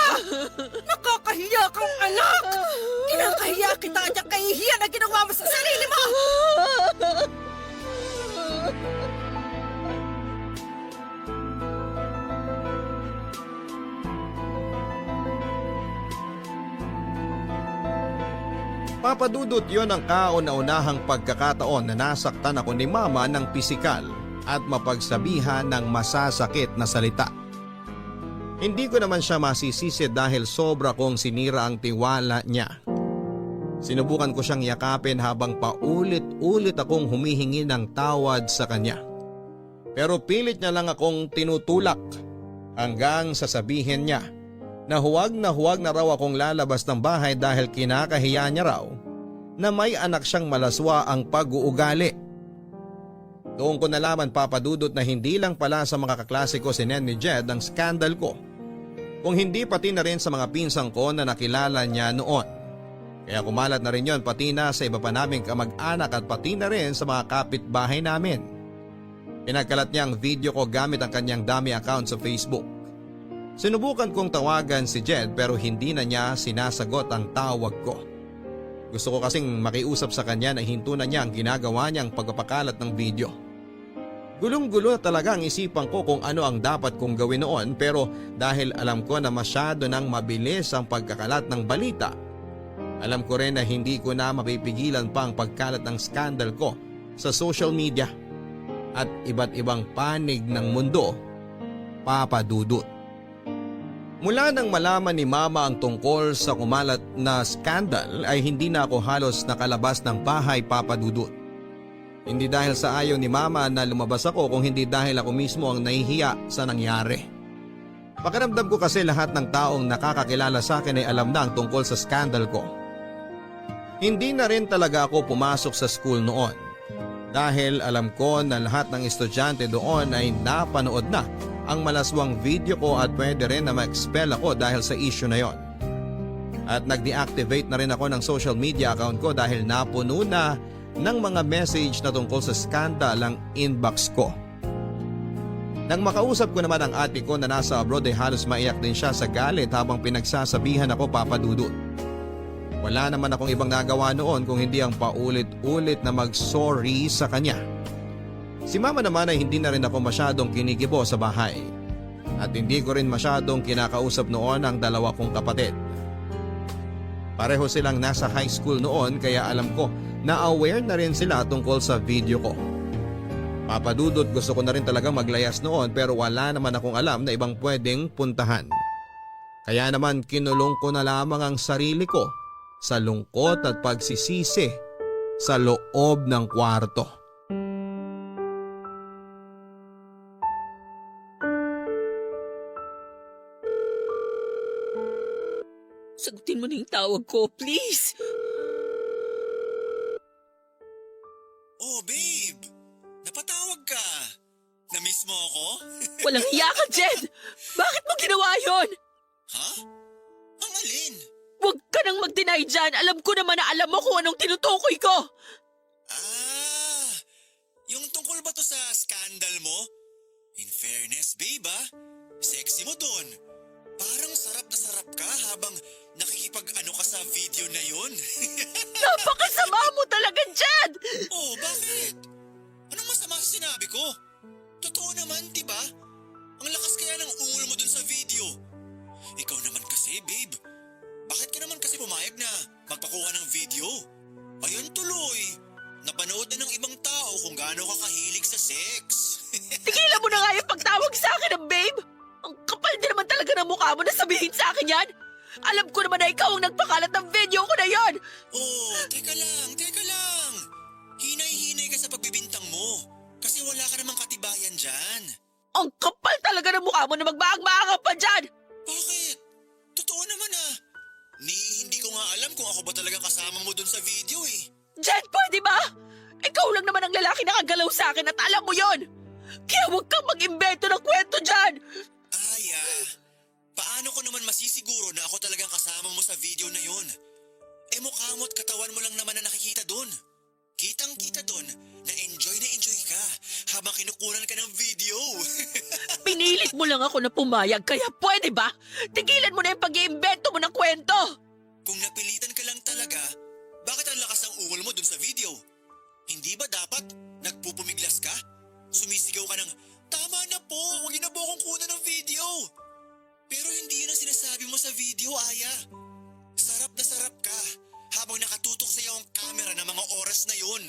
Nakakahiya kang anak. Kinakahiya kita at yung kahihiyan na ginawa mo sa sarili mo. Papadudot yon ang kauna-unahang pagkakataon na nasaktan ako ni Mama ng pisikal at mapagsabihan ng masasakit na salita. Hindi ko naman siya masisisi dahil sobra kong sinira ang tiwala niya. Sinubukan ko siyang yakapin habang paulit-ulit akong humihingi ng tawad sa kanya. Pero pilit niya lang akong tinutulak hanggang sasabihin niya na huwag na raw akong lalabas ng bahay dahil kinakahiya niya raw na may anak siyang malaswa ang pag-uugali. Doon ko nalaman, Papadudot, na hindi lang pala sa mga kaklase ko si Nen ni Jed ang skandal ko, kung hindi pati na rin sa mga pinsang ko na nakilala niya noon. Kaya kumalat na rin yon pati na sa iba pa naming kamag-anak at pati na rin sa mga kapitbahay namin. Pinagkalat niya ang video ko gamit ang kanyang dummy account sa Facebook. Sinubukan kong tawagan si Jed pero hindi na niya sinasagot ang tawag ko. Gusto ko kasing makiusap sa kanya na hinto na niya ang ginagawa niyang pagpapakalat ng video. Gulong-gulo talaga ang isipan ko kung ano ang dapat kong gawin noon pero dahil alam ko na masyado nang mabilis ang pagkakalat ng balita, alam ko rin na hindi ko na mapipigilan pa ang pagkalat ng skandal ko sa social media at iba't ibang panig ng mundo, Papa Dudut. Mula nang malaman ni Mama ang tungkol sa kumalat na skandal ay hindi na ako halos nakalabas ng bahay, Papa Dudut. Hindi dahil sa ayaw ni Mama na lumabas ako kung hindi dahil ako mismo ang nahihiya sa nangyari. Pakiramdam ko kasi lahat ng taong nakakakilala sa akin ay alam na ang tungkol sa skandal ko. Hindi na rin talaga ako pumasok sa school noon dahil alam ko na lahat ng estudyante doon ay napanood na ang malaswang video ko at pwede rin na ma-expel ako dahil sa issue na yon. At nag-deactivate na rin ako ng social media account ko dahil napuno na ng mga message na tungkol sa skandal ang inbox ko. Nang makausap ko naman ang ate ko na nasa abroad ay halos maiyak din siya sa galit habang pinagsasabihan ako, Papa Dudut. Wala naman akong ibang nagawa noon kung hindi ang paulit-ulit na mag-sorry sa kanya. Si Mama naman ay hindi na rin ako masyadong kinikibo sa bahay. At hindi ko rin masyadong kinakausap noon ang dalawa kong kapatid. Pareho silang nasa high school noon kaya alam ko na aware na rin sila tungkol sa video ko. Papa Dudut, gusto ko na rin talagang maglayas noon pero wala naman akong alam na ibang pwedeng puntahan. Kaya naman kinulong ko na lamang ang sarili ko sa lungkot at pagsisisi sa loob ng kwarto. Sagutin mo na yung tawag ko, please. Oh, babe! Napatawag ka! Na-miss mo ako? Walang hiya ka, Jed! Bakit mo ginawa yon? Ha? Ang alin? Huwag ka nang mag-deny dyan. Alam ko naman na alam mo kung anong tinutukoy ko. Ah! Yung tungkol ba to sa scandal mo? In fairness, babe sexy mo dun. Parang sarap na sarap ka habang nakikipag-ano ka sa video na yun. Napakasama mo talaga, Jed! Oh, bakit? Anong masama sa sinabi ko? Totoo naman, di ba? Ang lakas kaya ng ungol mo dun sa video. Ikaw naman kasi, babe. Bakit ka naman kasi pumayag na magpakuha ng video? Ayun tuloy. Napanood na ng ibang tao kung gaano ka kahilig sa sex. Tigilan mo na nga yung pagtawag sa akin ng babe! Ang kapal din naman talaga ng mukha mo na sabihin sa akin yan! Alam ko naman na ikaw ang nagpakalat ng video ko na yon! Oh, teka lang. Hinay-hinay ka sa pagbibintang mo. Kasi wala ka namang katibayan dyan. Ang kapal talaga ng mukha mo na magbaang-maanga pa dyan! Bakit? Totoo naman hindi ko nga alam kung ako ba talaga kasama mo dun sa video eh. Jed, pwede ba? Ikaw lang naman ang lalaki na kagalaw sa akin at alam mo yon! Kaya huwag kang mag-imbento ng kwento dyan! Aya, paano ko naman masisiguro na ako talagang kasama mo sa video na yun? Mukha mo at katawan mo lang naman na nakikita dun. Kitang-kita dun na enjoy ka habang kinukunan ka ng video. Pinilit mo lang ako na pumayag, kaya pwede ba? Tigilan mo na yung pag-iimbento mo ng kwento! Kung napilitan ka lang talaga, bakit ang lakas ng ungol mo dun sa video? Hindi ba dapat nagpupumiglas ka? Sumisigaw ka ng, tama na po, huwag na po akong kunan ng video. Pero hindi yun ang sinasabi mo sa video, Aya. Sarap na sarap ka habang nakatutok sa iyo ang camera ng mga oras na yun.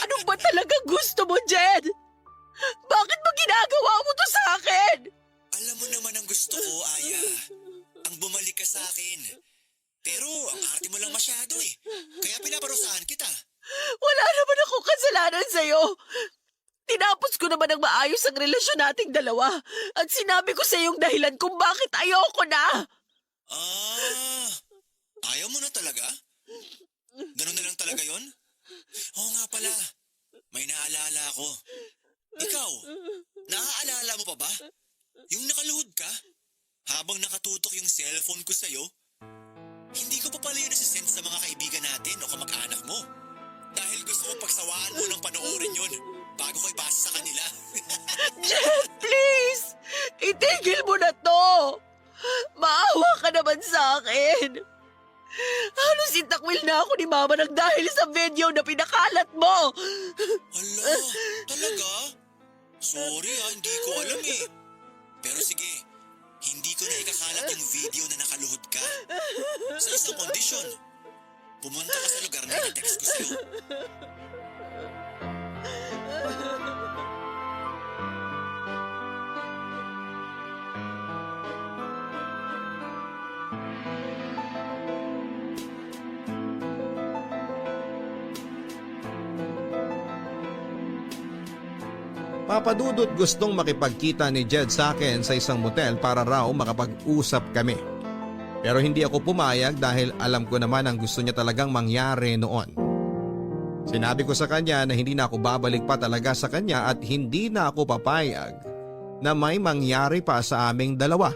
Ano ba talaga gusto mo, Jed? Bakit mo ginagawa mo to sa akin? Alam mo naman ang gusto ko, Aya. Ang bumalik ka sa akin. Pero ang arte mo lang masyado eh. Kaya pinaparusahan kita. Wala naman akong kasalanan sa'yo. Tinapos ko naman ng maayos ang relasyon nating dalawa at sinabi ko sa iyong dahilan kung bakit ayoko na. Ayaw mo na talaga? Ganun na lang talaga yon? Oo nga pala, may naalala ako. Ikaw, naaalala mo pa ba? Yung nakaluhod ka, habang nakatutok yung cellphone ko sa'yo, hindi ko pa pala yun nasisend sa mga kaibigan natin o kamag-anak mo. Dahil gusto ko pagsawaan mo ng panoorin yun bago ko ipasa sa kanila. Jeff, please! Itigil mo na to! Maawa ka naman sa akin! Halos itakwil na ako ni Mama nang dahil sa video na pinakalat mo! Hala, talaga? Sorry hindi ko alam eh. Pero sige, hindi ko na ikakalat yung video na nakaluhod ka. Sa isang kondisyon, pumunta ka sa lugar na i-text ko sa'yo. Papadudot gustong makipagkita ni Jed sa akin sa isang motel para raw makapag-usap kami. Pero hindi ako pumayag dahil alam ko naman ang gusto niya talagang mangyari noon. Sinabi ko sa kanya na hindi na ako babalik pa talaga sa kanya at hindi na ako papayag na may mangyari pa sa aming dalawa.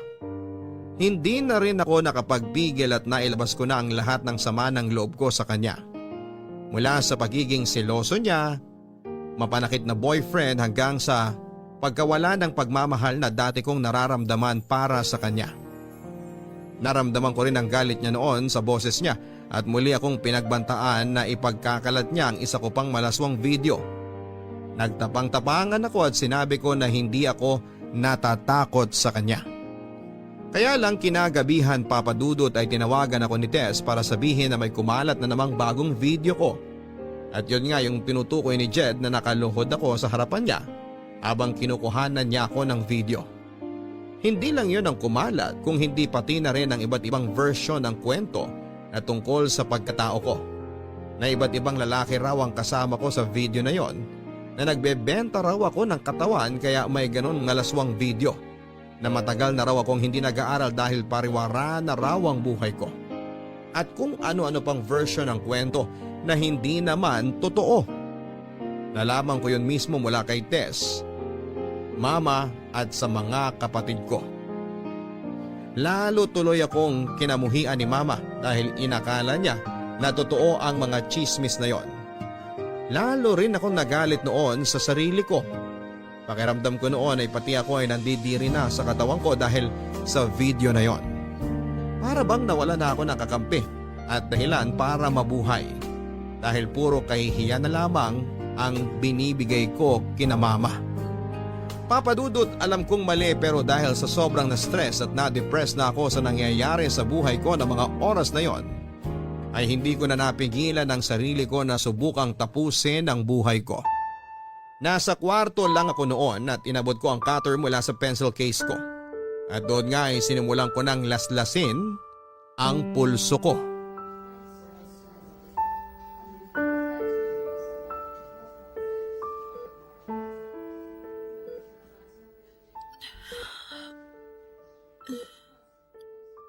Hindi na rin ako nakapagpigil at nailabas ko na ang lahat ng sama ng loob ko sa kanya. Mula sa pagiging seloso niya, mapanakit na boyfriend hanggang sa pagkawala ng pagmamahal na dati kong nararamdaman para sa kanya. Naramdaman ko rin ang galit niya noon sa boses niya at muli akong pinagbantaan na ipagkakalat niya ang isa ko pang malaswang video. Nagtapang-tapangan ako at sinabi ko na hindi ako natatakot sa kanya. Kaya lang kinagabihan papadudot ay tinawagan ako ni Tess para sabihin na may kumalat na namang bagong video ko. At yun nga yung tinutukoy ni Jed na nakaluhod ako sa harapan niya habang kinukuhanan niya ako ng video. Hindi lang yun ang kumalat kung hindi pati na rin ang iba't ibang version ng kwento na tungkol sa pagkatao ko. Na iba't ibang lalaki raw ang kasama ko sa video na yon na nagbebenta raw ako ng katawan kaya may ganon ngalaswang video. Na matagal na raw akong hindi nag-aaral dahil pariwara na raw ang buhay ko. At kung ano-ano pang version ng kwento na hindi naman totoo. Nalaman ko yun mismo mula kay Tess, Mama at sa mga kapatid ko. Lalo tuloy akong kinamuhian ni Mama dahil inakala niya na totoo ang mga chismis na yon. Lalo rin akong nagalit noon sa sarili ko. Pakiramdam ko noon ay pati ako ay nandidiri na sa katawan ko dahil sa video na yon. Para bang nawala na ako ng kakampi at dahilan para mabuhay. Dahil puro kahihiyan na lamang ang binibigay ko kina Mama. Papadudot, alam kong mali pero dahil sa sobrang na-stress at na-depress na ako sa nangyayari sa buhay ko ng mga oras na yon, ay hindi ko na napigilan ang sarili ko na subukang tapusin ang buhay ko. Nasa kwarto lang ako noon at inabot ko ang cutter mula sa pencil case ko. At doon nga ay sinimulan ko ng laslasin ang pulso ko.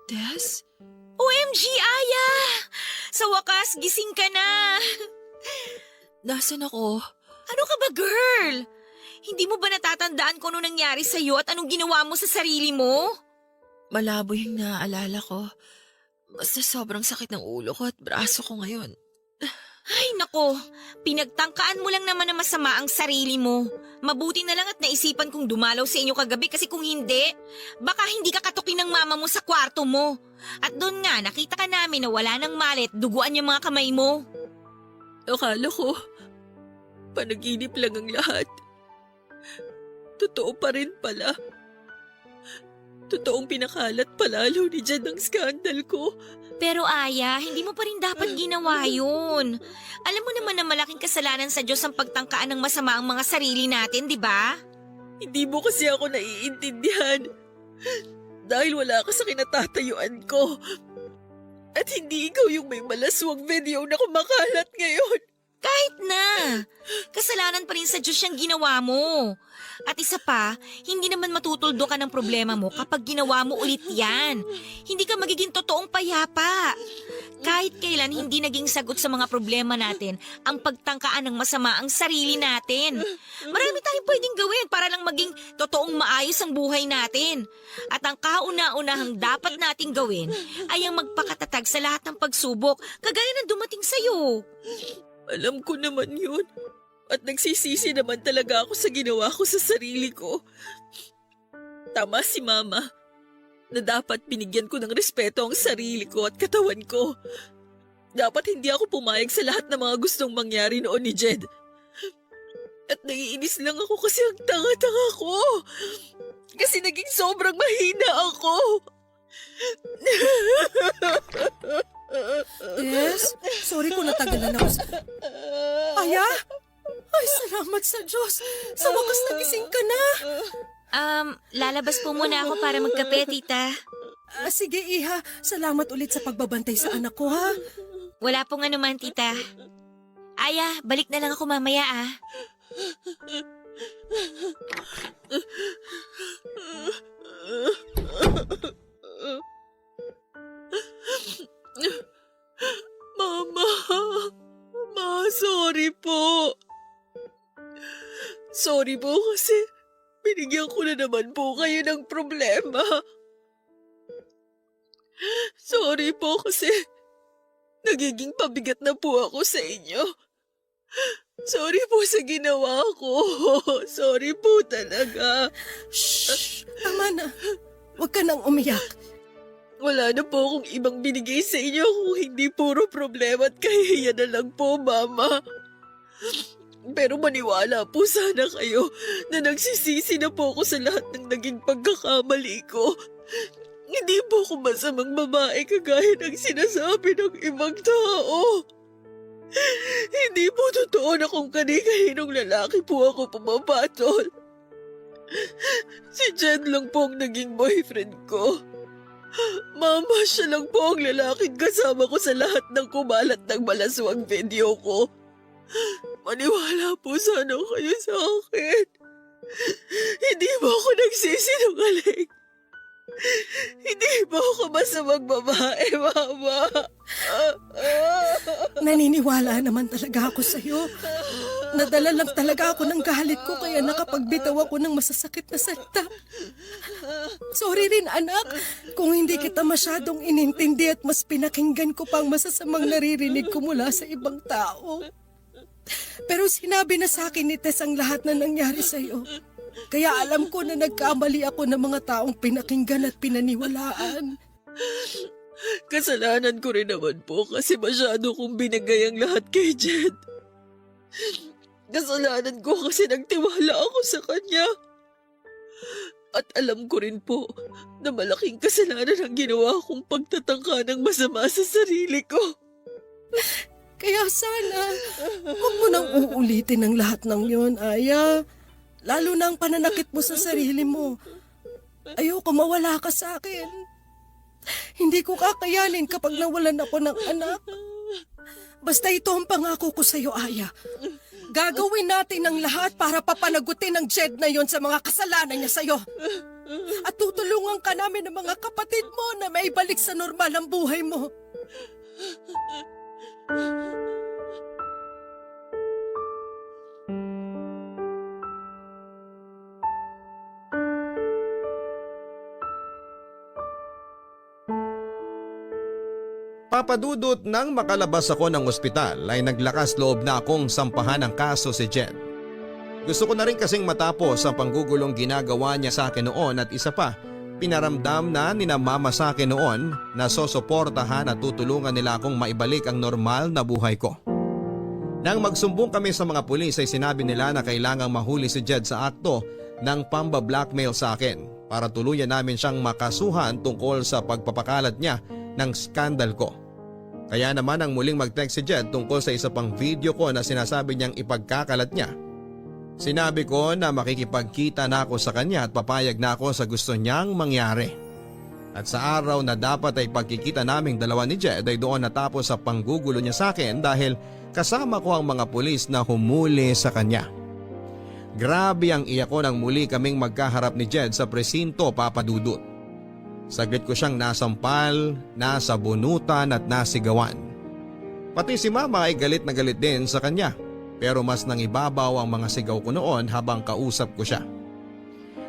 Tess? OMG, Aya! Sa wakas, gising ka na. Nasaan ako? Ano ka ba, girl? Hindi mo ba natatandaan kung ano nangyari sa'yo at anong ginawa mo sa sarili mo? Malabo yung naaalala ko. Basta sobrang sakit ng ulo ko at braso ko ngayon. Ay nako, pinagtangkaan mo lang naman na masama ang sarili mo. Mabuti na lang at naisipan kong dumalaw sa inyo kagabi kasi kung hindi, baka hindi ka katukin ng mama mo sa kwarto mo. At doon nga, nakita ka namin na wala ng malit, duguan yung mga kamay mo. Akala ko, panaginip lang ang lahat. Totoo pa rin pala. Totoong pinakalat palalo ni Jed ang skandal ko. Pero Aya, hindi mo pa rin dapat ginawa yun. Alam mo naman na malaking kasalanan sa Diyos ang pagtangkaan ng masama ang mga sarili natin, di ba? Hindi mo kasi ako naiintindihan. Dahil wala ka sa kinatatayuan ko. At hindi ikaw yung may malaswang video na kumakalat ngayon. Kahit Kahit na. Kasalanan pa rin sa Diyos yung ginawa mo. At isa pa, hindi naman matutuldo ka ng problema mo kapag ginawa mo ulit yan. Hindi ka magiging totoong payapa. Kahit kailan hindi naging sagot sa mga problema natin ang pagtangkaan ng masama ang sarili natin. Marami tayong pwedeng gawin para lang maging totoong maayos ang buhay natin. At ang kauna-unahang dapat nating gawin ay ang magpakatatag sa lahat ng pagsubok kagaya ng dumating sa'yo. Alam ko naman yun. At nagsisisi naman talaga ako sa ginawa ko sa sarili ko. Tama si Mama na dapat binigyan ko ng respeto ang sarili ko at katawan ko. Dapat hindi ako pumayag sa lahat ng mga gustong mangyari noon ni Jed. At naiinis lang ako kasi ang tanga-tanga ko. Kasi naging sobrang mahina ako. Yes? Sorry kung natagalan ako sa... Aya? Ay, salamat sa Diyos. Sa wakas nagising ka na. Lalabas po muna ako para magkape, tita. Sige, Iha. Salamat ulit sa pagbabantay sa anak ko, ha? Wala pong anuman, tita. Aya, balik na lang ako mamaya, ah. Mama, sorry po. Sorry po kasi binigyan ko na naman po kayo ng problema. Sorry po kasi nagiging pabigat na po ako sa inyo. Sorry po sa ginawa ko. Sorry po talaga. Shh! Tama na. Huwag ka nang umiyak. Wala na po akong ibang binigay sa inyo kung hindi puro problema at kahihiyan na lang po, Mama. Pero maniwala po sana kayo na nagsisisi na po ako sa lahat ng naging pagkakamali ko. Hindi po ako masamang babae kagaya ng sinasabi ng ibang tao. Hindi po totoo na kung kani-kaninong lalaki po ako pumapatol. Si Jed lang po ang naging boyfriend ko. Mama, siya lang po ang lalaking kasama ko sa lahat ng kumalat ng malaswang video ko. Maniwala po sana kayo sa akin. Hindi mo ako nagsisinungaling. Hindi mo ako masamang babae, Mama. Naniniwala naman talaga ako sa'yo. Nadala lang talaga ako ng galit ko kaya nakapagbitaw ako ng masasakit na salita. Sorry rin, anak, kung hindi kita masyadong inintindi at mas pinakinggan ko pang masasamang naririnig ko mula sa ibang tao. Pero sinabi na sa akin ni Tess ang lahat na nangyari sa'yo. Kaya alam ko na nagkamali ako ng mga taong pinakinggan at pinaniwalaan. Kasalanan ko rin naman po kasi masyado kong binigay ang lahat kay Jed. Kasalanan ko kasi nagtiwala ako sa kanya. At alam ko rin po na malaking kasalanan ang ginawa kong pagtatangka ng masama sa sarili ko. Kaya sana, huwag mo nang uulitin ang lahat ng yon, Aya. Lalo na ang pananakit mo sa sarili mo. Ayoko mawala ka sa akin. Hindi ko kakayanin kapag nawalan ako ng anak. Basta ito ang pangako ko sa'yo, Aya. Gagawin natin ang lahat para papanagutin ng Jed na yon sa mga kasalanan niya sa'yo. At tutulungan ka namin ng mga kapatid mo na maibalik sa normal ang buhay mo. Papadudot nang makalabas ako ng ospital ay naglakas loob na akong sampahan ng kaso si Jed. Gusto ko na rin kasing matapos ang panggugulong ginagawa niya sa akin noon at isa pa, pinaramdam na ni na mama sa akin noon na sosuportahan at tutulungan nila akong maibalik ang normal na buhay ko. Nang magsumbong kami sa mga pulis ay sinabi nila na kailangang mahuli si Jed sa akto ng pamba-blackmail sa akin para tuluyan namin siyang makasuhan tungkol sa pagpapakalat niya ng skandal ko. Kaya naman ang muling mag-text si Jed tungkol sa isa pang video ko na sinasabi niyang ipagkakalat niya. Sinabi ko na makikipagkita na ako sa kanya at papayag na ako sa gusto niyang mangyari. At sa araw na dapat ay pagkikita naming dalawa ni Jed ay doon natapos sa panggugulo niya sa akin dahil kasama ko ang mga pulis na humuli sa kanya. Grabe ang iyak ko nang muli kaming magkaharap ni Jed sa presinto, Papa Dudut. Saglit ko siyang nasampal, nasabunutan at nasigawan. Pati si Mama ay galit na galit din sa kanya pero mas nangibabaw ang mga sigaw ko noon habang kausap ko siya.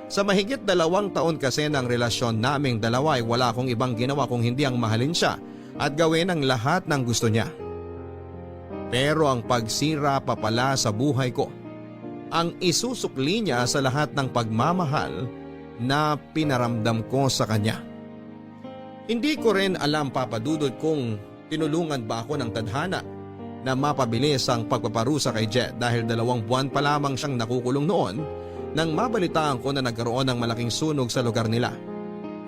Sa mahigit 2 taon kasi ng relasyon naming dalawa ay wala akong ibang ginawa kung hindi ang mahalin siya at gawin ang lahat ng gusto niya. Pero ang pagsira pa pala sa buhay ko, ang isusukli niya sa lahat ng pagmamahal na pinaramdam ko sa kanya. Hindi ko rin alam, Papa Dudut, kung tinulungan ba ako ng tadhana na mapabilis ang pagpaparusa kay Jed dahil 2 buwan pa lamang siyang nakukulong noon nang mabalitaan ko na nagkaroon ng malaking sunog sa lugar nila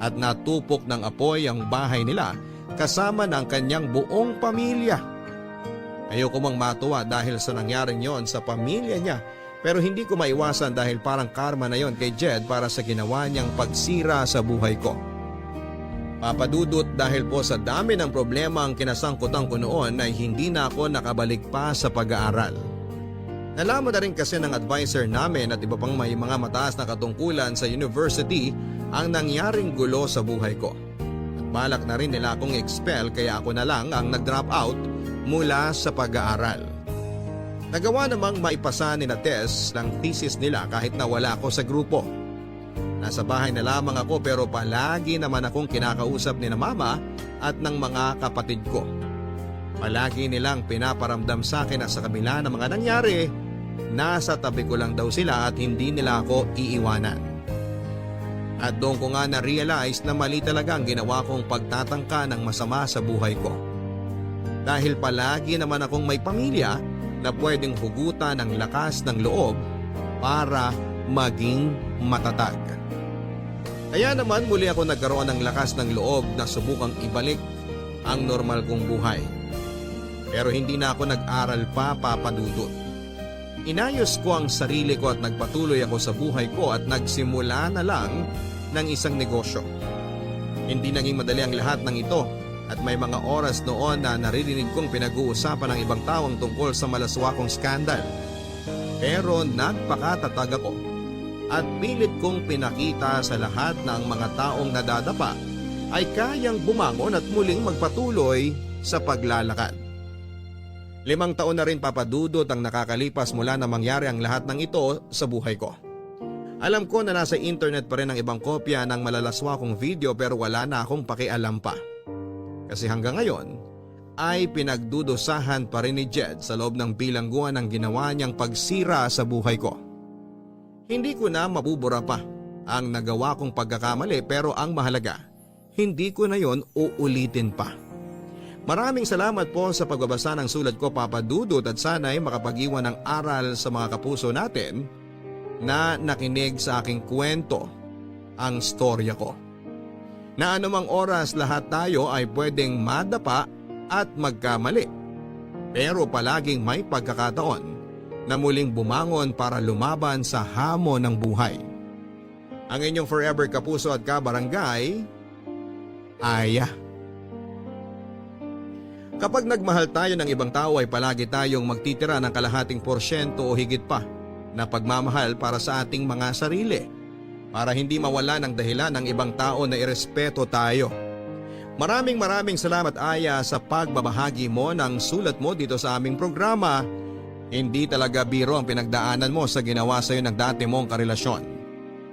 at natupok ng apoy ang bahay nila kasama ng kanyang buong pamilya. Ayoko mang matuwa dahil sa nangyaring yon sa pamilya niya pero hindi ko maiwasan dahil parang karma na yon kay Jed para sa ginawa niyang pagsira sa buhay ko. Papa Dudut, dahil po sa dami ng problema ang kinasangkutan ko noon ay hindi na ako nakabalik pa sa pag-aaral. Nalaman na rin kasi ng advisor namin at iba pang may mga mataas na katungkulan sa university ang nangyaring gulo sa buhay ko. At balak na rin nila akong expel kaya ako na lang ang nag-drop out mula sa pag-aaral. Nagawa namang maipasa ni na Tess ng thesis nila kahit na wala ako sa grupo. Nasa bahay na lamang ako pero palagi naman akong kinakausap ni na Mama at ng mga kapatid ko. Palagi nilang pinaparamdam sa akin na sa kabila ng mga nangyari, nasa tabi ko lang daw sila at hindi nila ako iiwanan. At doon ko nga na-realize na mali talaga ang ginawa kong pagtatangka ng masama sa buhay ko. Dahil palagi naman akong may pamilya na pwedeng hugutan ng lakas ng loob para maging matatag. Kaya naman muli ako nagkaroon ng lakas ng loob na subukang ibalik ang normal kong buhay. Pero hindi na ako nag-aral pa, Papa Dudut. Inayos ko ang sarili ko at nagpatuloy ako sa buhay ko at nagsimula na lang ng isang negosyo. Hindi naging madali ang lahat ng ito at may mga oras noon na naririnig kong pinag-uusapan ng ibang tawang tungkol sa malaswakong skandal. Pero nagpakatatag ako at pilit kong pinakita sa lahat na ang mga taong nadadapa ay kayang bumangon at muling magpatuloy sa paglalakad. 5 taon na rin, Papa Dudut, ang nakakalipas mula na mangyari ang lahat ng ito sa buhay ko. Alam ko na nasa internet pa rin ang ibang kopya ng malalaswakong video pero wala na akong pakialam pa. Kasi hanggang ngayon ay pinagdudusahan pa rin ni Jed sa loob ng bilangguan ng ginawa niyang pagsira sa buhay ko. Hindi ko na mabubura pa ang nagawa kong pagkakamali pero ang mahalaga, hindi ko na yon uulitin pa. Maraming salamat po sa pagbabasa ng sulat ko, Papa Dudut, at sana'y makapag-iwan ng aral sa mga kapuso natin na nakinig sa aking kwento, ang storya ko. Na anumang oras lahat tayo ay pwedeng madapa at magkamali. Pero palaging may pagkakataon na muling bumangon para lumaban sa hamon ng buhay. Ang inyong forever kapuso at kabarangay, Aya. Kapag nagmahal tayo ng ibang tao ay palagi tayong magtitira ng kalahating porsyento o higit pa na pagmamahal para sa ating mga sarili para hindi mawala ng dahilan ng ibang tao na irespeto tayo. Maraming salamat, Aya, sa pagbabahagi mo ng sulat mo dito sa aming programa. Hindi talaga biro ang pinagdaanan mo sa ginawa sa iyo ng dati mong karelasyon.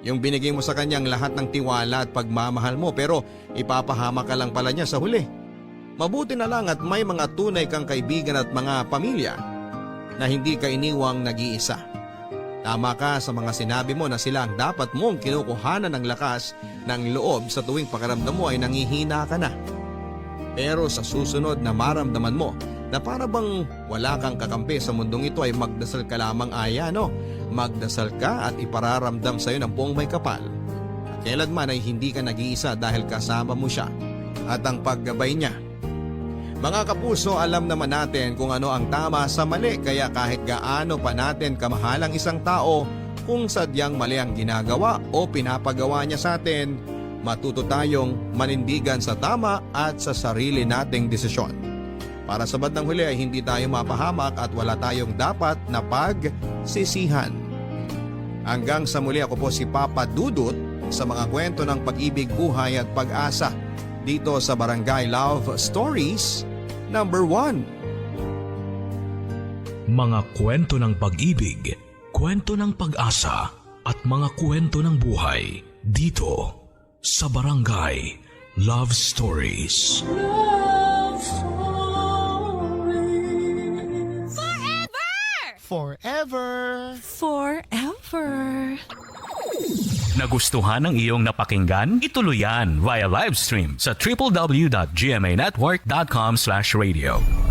Yung binigay mo sa kanyang lahat ng tiwala at pagmamahal mo pero ipapahama ka lang pala niya sa huli. Mabuti na lang at may mga tunay kang kaibigan at mga pamilya na hindi ka iniwang nag-iisa. Tama ka sa mga sinabi mo na sila ang dapat mong kinukuhanan ng lakas ng loob sa tuwing pakiramdam mo ay nangihina ka na. Pero sa susunod na maramdaman mo na para bang wala kang kakampi sa mundong ito ay magdasal ka lamang, Aya, no? Magdasal ka at ipararamdam sa iyo ng buong may kapal. At kailanman ay hindi ka nag-iisa dahil kasama mo siya at ang paggabay niya. Mga kapuso, alam naman natin kung ano ang tama sa mali kaya kahit gaano pa natin kamahal ang isang tao, kung sadyang mali ang ginagawa o pinapagawa niya sa atin, matuto tayong manindigan sa tama at sa sarili nating desisyon. Para sa bandang huli ay hindi tayo mapahamak at wala tayong dapat na pagsisihan. Hanggang sa muli, ako po si Papa Dudut sa mga kwento ng pag-ibig, buhay at pag-asa dito sa Barangay Love Stories number 1. Mga kwento ng pag-ibig, kwento ng pag-asa at mga kwento ng buhay dito sa Barangay Love Stories. Forever! Forever! Nagustuhan ng iyong napakinggan? Ituloy yan via live stream sa www.gmanetwork.com/radio.